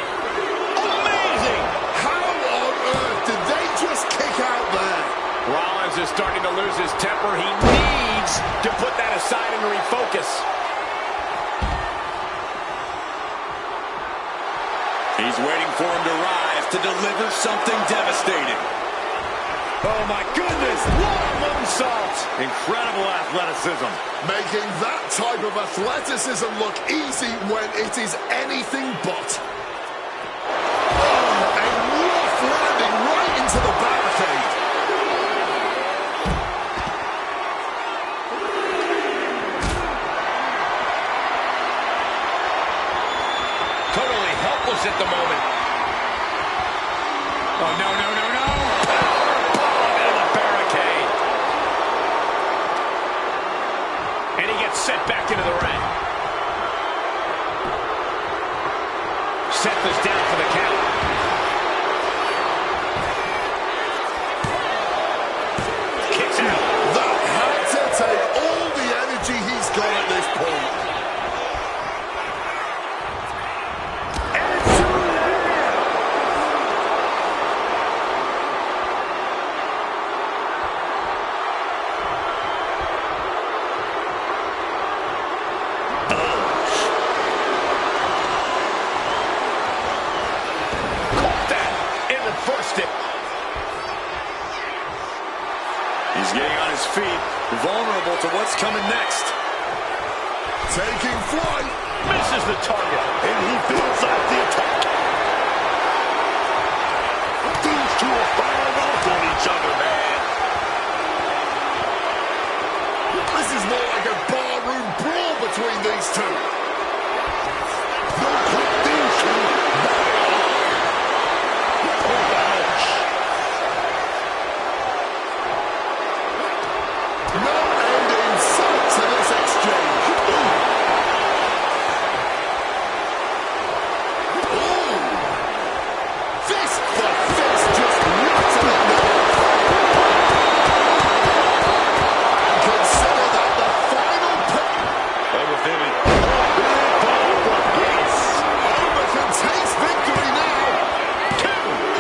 Amazing. How on earth did they just kick out there? Rollins is starting to lose his temper. He needs to put that aside and refocus. He's He's waiting for him to rise to deliver something devastating. Oh my goodness, what a moonsault! Incredible athleticism. Making that type of athleticism look easy when it is anything but. Oh, a rough landing right into the barricade. Totally helpless at the moment. Oh, no, no, no, no. Powerbomb into the barricade. And he gets sent back into the ring. Seth is down for the count. Kicks out. That had to take all the energy he's got at this point. He's getting on his feet, vulnerable to what's coming next. Taking flight. Misses the target. And he feels like the attack. These two are firing off on each other, man. This is more like a barroom brawl between these two. They'll put these two back on. Oh, ouch. No end in sight to this exchange. Ooh. Fist for fist, just rattling them off. Consider that the final pick. Over Femi. Over can taste victory now.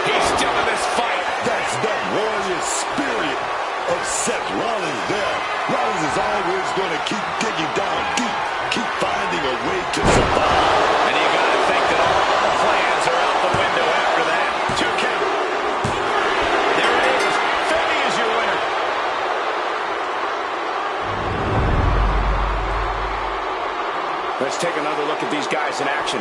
He's still in this fight. That's that warrior spirit of Seth Rollins there. Rollins is always going to keep digging down deep, keep finding a way to survive. And you got to think that all the plans are out the window after that. 2 count. There it is. Femi is your winner. Let's take another look at these guys in action.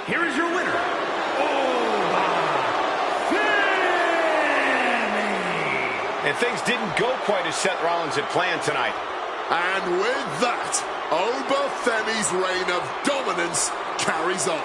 Here is your winner, And things didn't go quite as Seth Rollins had planned tonight. And with that, Oba Femi's reign of dominance carries on.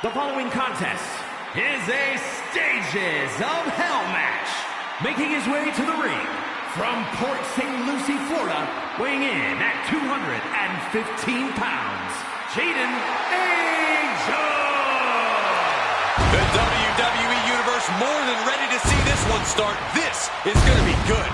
The following contest is a Stages of Hell match. Making his way to the ring from Port St. Lucie, Florida, weighing in at 215 pounds, Jaden Angel. The WWE Universe more than ready to see this one start. This is going to be good.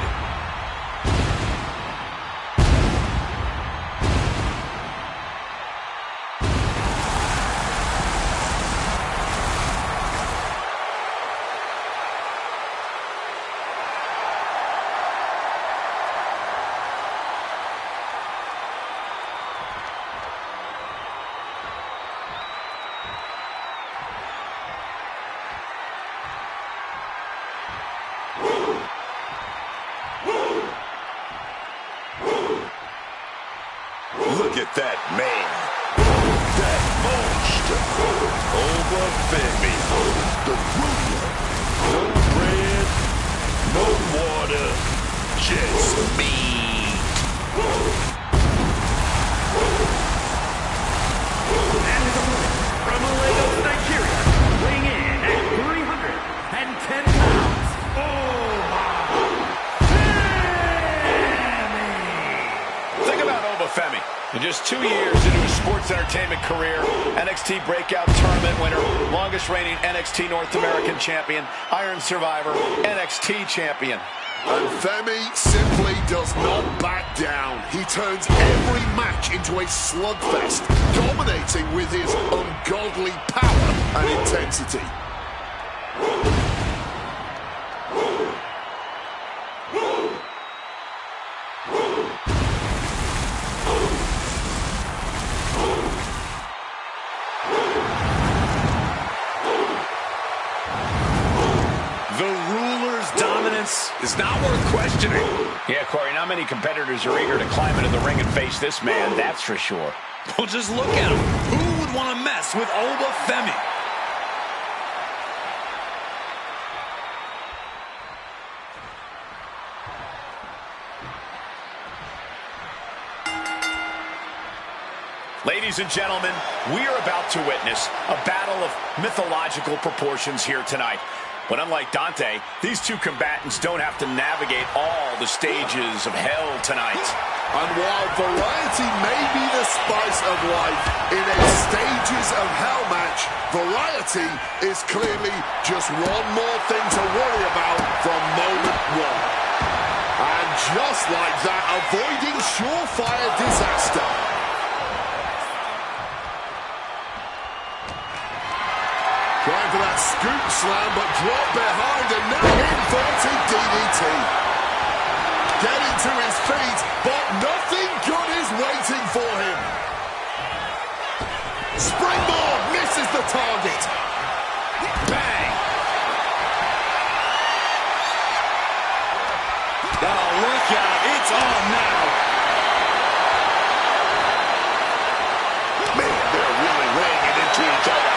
Look at that man. That monster. Over-Femi. The ruler. No bread, no water, just meat. And his opponent from Lagos, Nigeria, weighing in at 310 pounds, Think about Obafemi. In just 2 years into his sports entertainment career, NXT Breakout Tournament winner, longest reigning NXT North American champion, Iron Survivor, NXT champion. And Femi simply does not back down. He turns every match into a slugfest, dominating with his ungodly power and intensity. Is not worth questioning. Yeah, Corey, not many competitors are eager to climb into the ring and face this man, that's for sure. Well, just look at him. Who would want to mess with Obafemi? Ladies and gentlemen, we are about to witness a battle of mythological proportions here tonight. But unlike Dante, these two combatants don't have to navigate all the stages of hell tonight. And while variety may be the spice of life in a Stages of Hell match, variety is clearly just one more thing to worry about from moment one. And just like that, avoiding surefire disaster. Trying for that scoop slam, but dropped behind and now inverted DDT. Getting to his feet, but nothing good is waiting for him. Springboard misses the target. Bang! Oh, look out. It's on now. Man, they're really laying it into each other.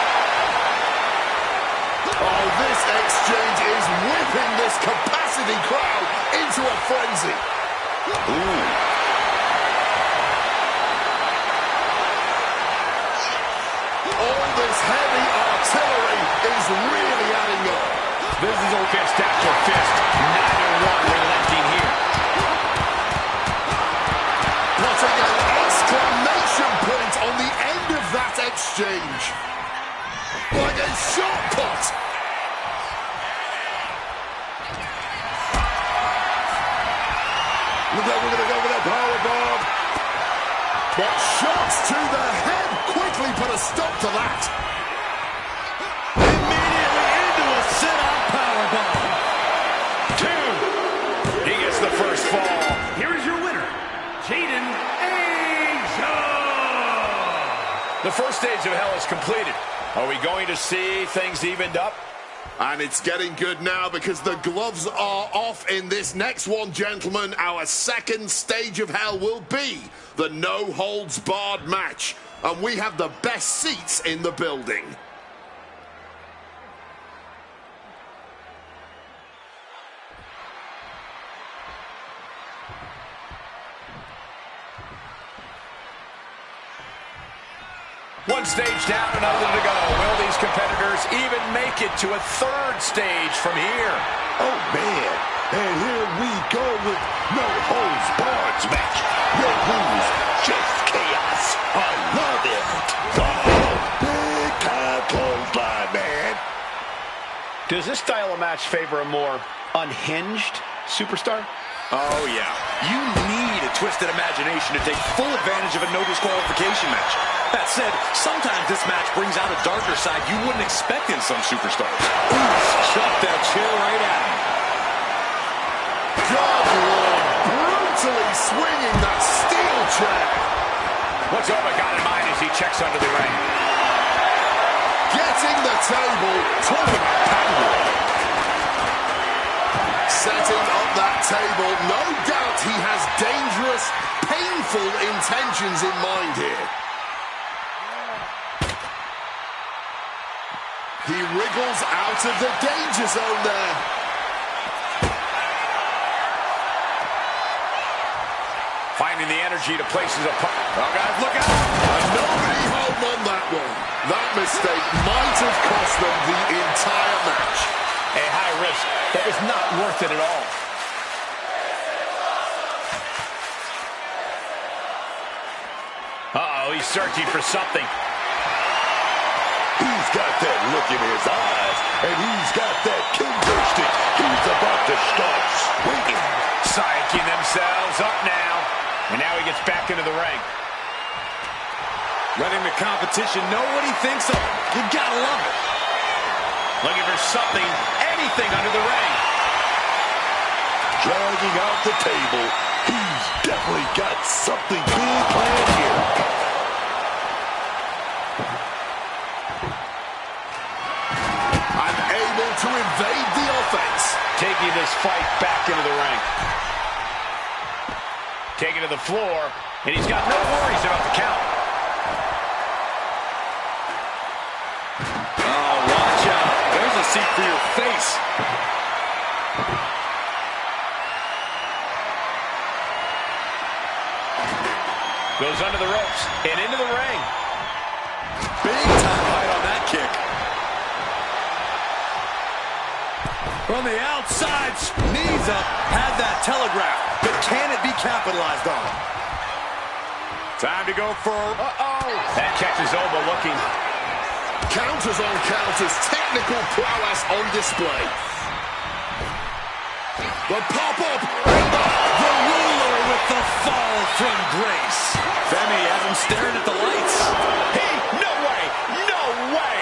Oh, this exchange is whipping this capacity crowd into a frenzy. Ooh. All this heavy artillery is really adding up. This is a fist after fist. Neither one relenting here. Putting an exclamation point on the end of that exchange. Like a shot put. Look like we're going to go with a powerbomb. But shots to the head quickly put a stop to that. Immediately into a sit-out powerbomb. 2. He gets the first fall. Here is your winner, Jaden Angel. The first stage of hell is completed. Are we going to see things evened up? And it's getting good now because the gloves are off in this next one, gentlemen. Our second stage of hell will be the no-holds-barred match. And we have the best seats in the building. One stage down, another to go. Will these competitors even make it to a third stage from here? Oh, man. And here we go with no holds barred match. No rules, just chaos. I love it. Oh, big time clothesline, man. Does this style of match favor a more unhinged superstar? Oh, yeah. You need a twisted imagination to take full advantage of a no disqualification match. That said, sometimes this match brings out a darker side you wouldn't expect in some superstars. Ooh, shut that chair right at him. God, Lord, brutally swinging that steel chair. What's Oba got in mind as he checks under the ring? Getting the table, talking about power. Setting up that table, no doubt he has dangerous, painful intentions in mind here. He wriggles out of the danger zone there. Finding the energy to place his opponent. Oh, guys, look out! And nobody home on that one. That mistake might have cost them the entire match. A high risk that was not worth it at all. Uh-oh, he's searching for something. He's got that look in his eyes, and he's got that kendo stick. He's about to start swinging. Psyching themselves up now. And now he gets back into the ring. Letting the competition know what he thinks of him. You gotta love it. Looking for something, anything under the ring. Dragging out the table. He's definitely got something big planned here. Unable to evade the offense. Taking this fight back into the ring. Taking to the floor, and he's got no worries about the count. Oh, watch out. There's a seat for your face. Goes under the ropes and into the ring. Big time height on that kick. From the outside, knees up, had that telegraph, but can it be capitalized on? Time to go for... Uh-oh! That catches Oba looking. Counters on counters, technical prowess on display. The pop-up, The ruler with the fall from grace. Femi has him staring at the lights. No way! No way!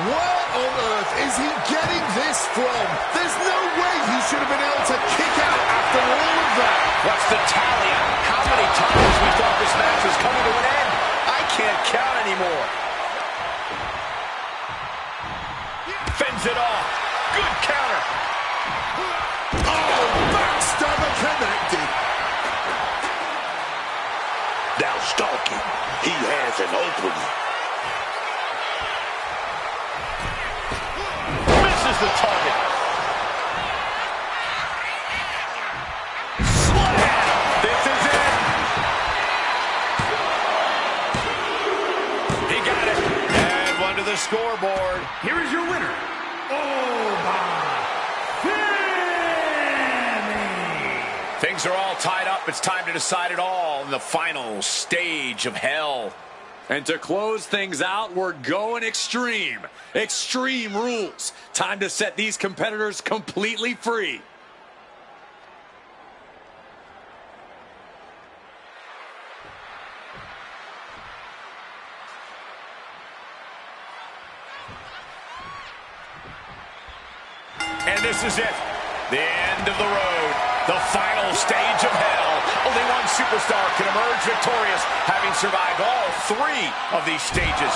where on earth is he getting this from? There's no way he should have been able to kick out after all of that. What's the tally on how many times we thought this match was coming to an end? I can't count anymore. Fends it off. Good counter. Oh, backstabber connected. Now stalking. He has an opening. Misses the target. Slam! This is it. He got it. And one to the scoreboard. Here is your winner, Things are all tied up. It's time to decide it all in the final stage of hell. And to close things out, we're going extreme. Extreme rules. Time to set these competitors completely free. And this is it. The end of the road. The final stage of hell. Only one superstar can emerge victorious, having survived all three of these stages.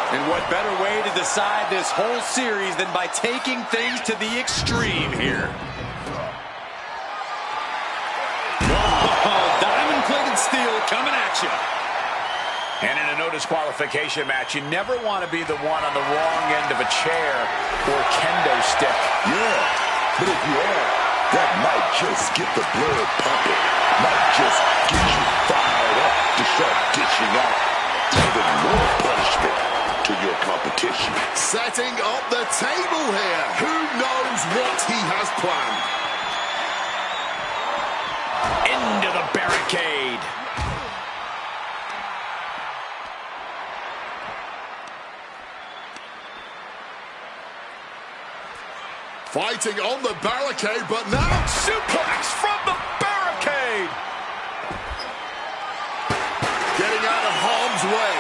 And what better way to decide this whole series than by taking things to the extreme here. Oh, diamond-plated steel coming at you. And in a no disqualification match, you never want to be the one on the wrong end of a chair or kendo stick. Yeah, but if you are, that might just get the blood pumping. Might just get you fired up to start dishing out even more punishment. to your competition. Setting up the table here. Who knows what he has planned? Into the barricade. Fighting on the barricade, but now suplex from the barricade. Getting out of harm's way.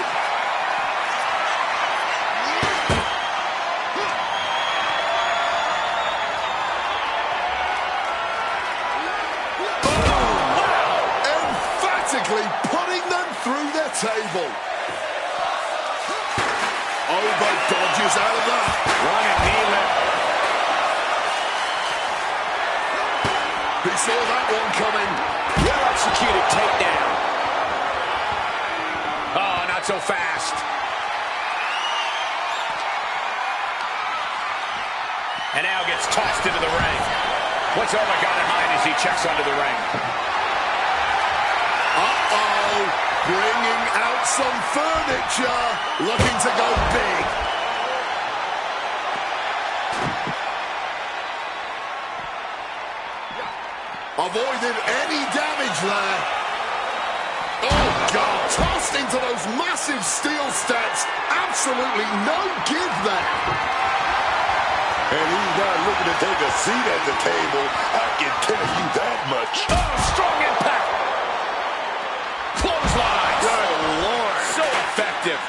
Emphatically putting them through the table. Over dodges out of that. Running knee lift. He saw that one coming. Well executed takedown. Oh, not so fast. And now gets tossed into the ring. What's Omar got in mind as he checks onto the ring? Uh-oh. Bringing out some furniture. Looking to go big. Avoided any damage there. Oh, God. Tossed into those massive steel steps. Absolutely no give there. And he's not looking to take a seat at the table. I can tell you that much. Oh, strong impact. Clothesline. Good Lord. So effective.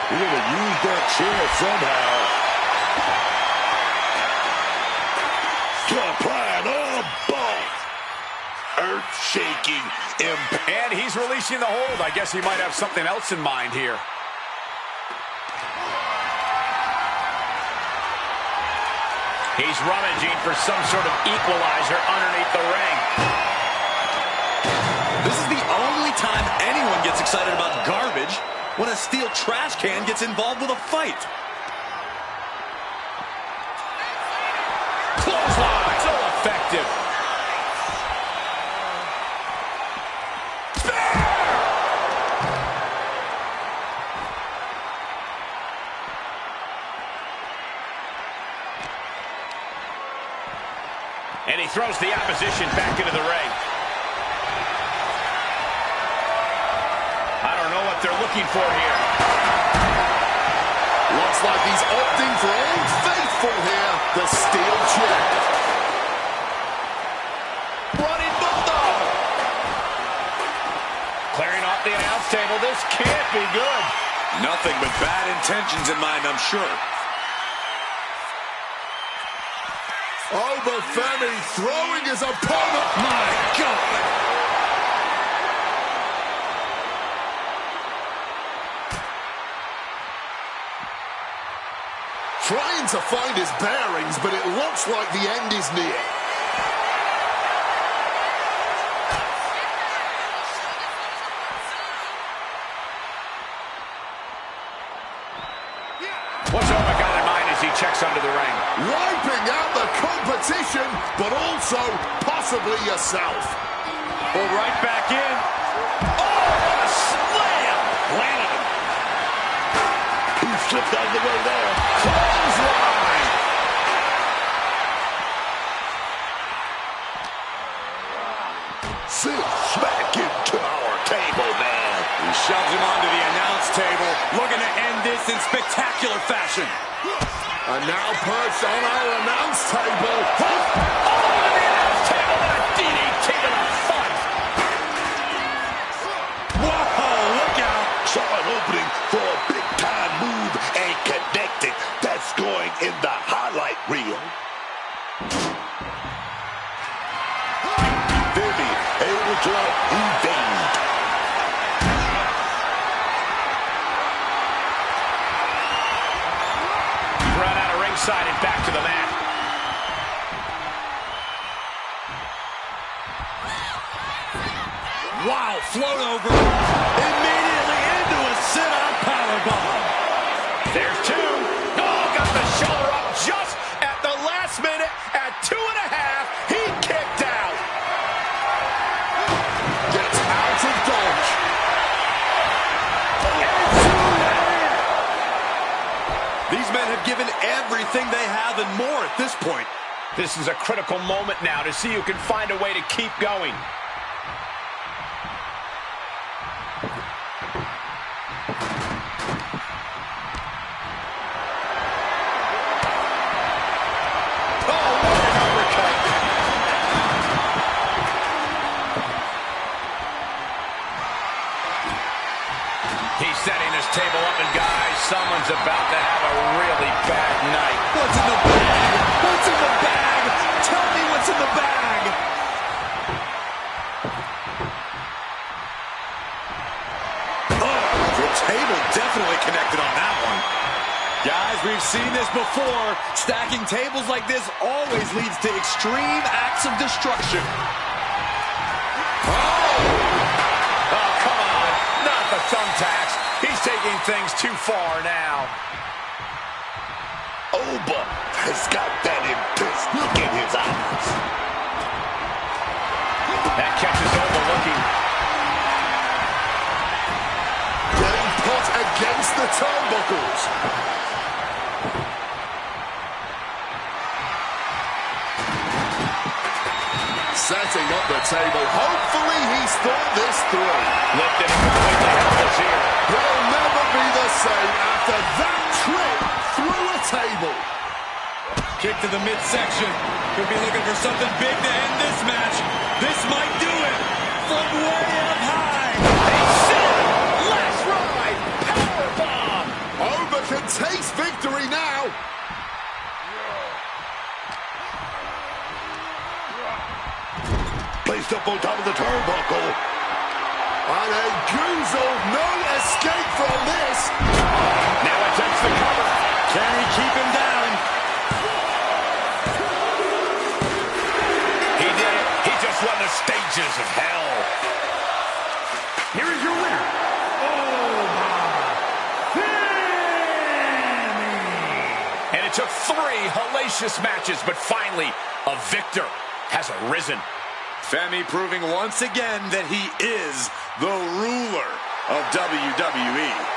He's going to use that chair somehow. Applying all ball. Earth-shaking impact. And he's releasing the hold. I guess he might have something else in mind here. He's rummaging for some sort of equalizer underneath the ring. This is the only time anyone gets excited about garbage, when a steel trash can gets involved with a fight. Clothesline. So effective. And he throws the opposition back into the ring. I don't know what they're looking for here. Looks like he's opting for Old Faithful here. The steel chair. Running Bulldog. Clearing off the announce table. This can't be good. Nothing but bad intentions in mind, I'm sure. Obafemi throwing his opponent. My God! Trying to find his bearings, but it looks like the end is near. What's Omar got in mind as he checks under the ring? Wiping out the competition, but also possibly yourself. Well, right back in. Oh, what a slam! Landed him. He slipped out of the way there. Clothesline. Sit smack into our table, man. He shoves him onto the announce table, looking to end this in spectacular fashion. And now perched on our announce table. Oh, on the announce table and a DDT to the fight. Whoa, look out. Saw an opening for a big-time move and connected. That's going in the highlight reel. Vivi able to evade. Run out of ringside and back to the mat. Wow, float over. Immediately into a sit-out powerbomb. There's two. Oh, got the shoulder up just at the last minute. At 2.5, he kicked out. Gets out of dodge. These men have given everything they have and more at this point. This is a critical moment now to see who can find a way to keep going. He's setting this table up, and guys, someone's about to have a really bad night. What's in the bag? What's in the bag? Tell me what's in the bag. Oh, the table definitely connected on that one. Guys, we've seen this before. Stacking tables like this always leads to extreme acts of destruction. The thumbtacks. He's taking things too far now. Oba has got that impressed look in his eyes. That catches Oba looking. Getting put against the turnbuckles. Setting up the table. Hopefully he's thought this through. Lifted and completely helpless here. He'll never be the same after that trip through a table. Kick to the midsection. Could be looking for something big to end this match. This might do it. From way up high. A sin. Last ride. Powerbomb. Oba can taste victory now. Placed up on top of the turnbuckle. And a Goozle, no escape from this. Now attempts the cover. Can he keep him down? He did it. He just won the stages of hell. Here is your winner, And it took 3 hellacious matches, but finally, a victor has arisen. Femi proving once again that he is the ruler of WWE.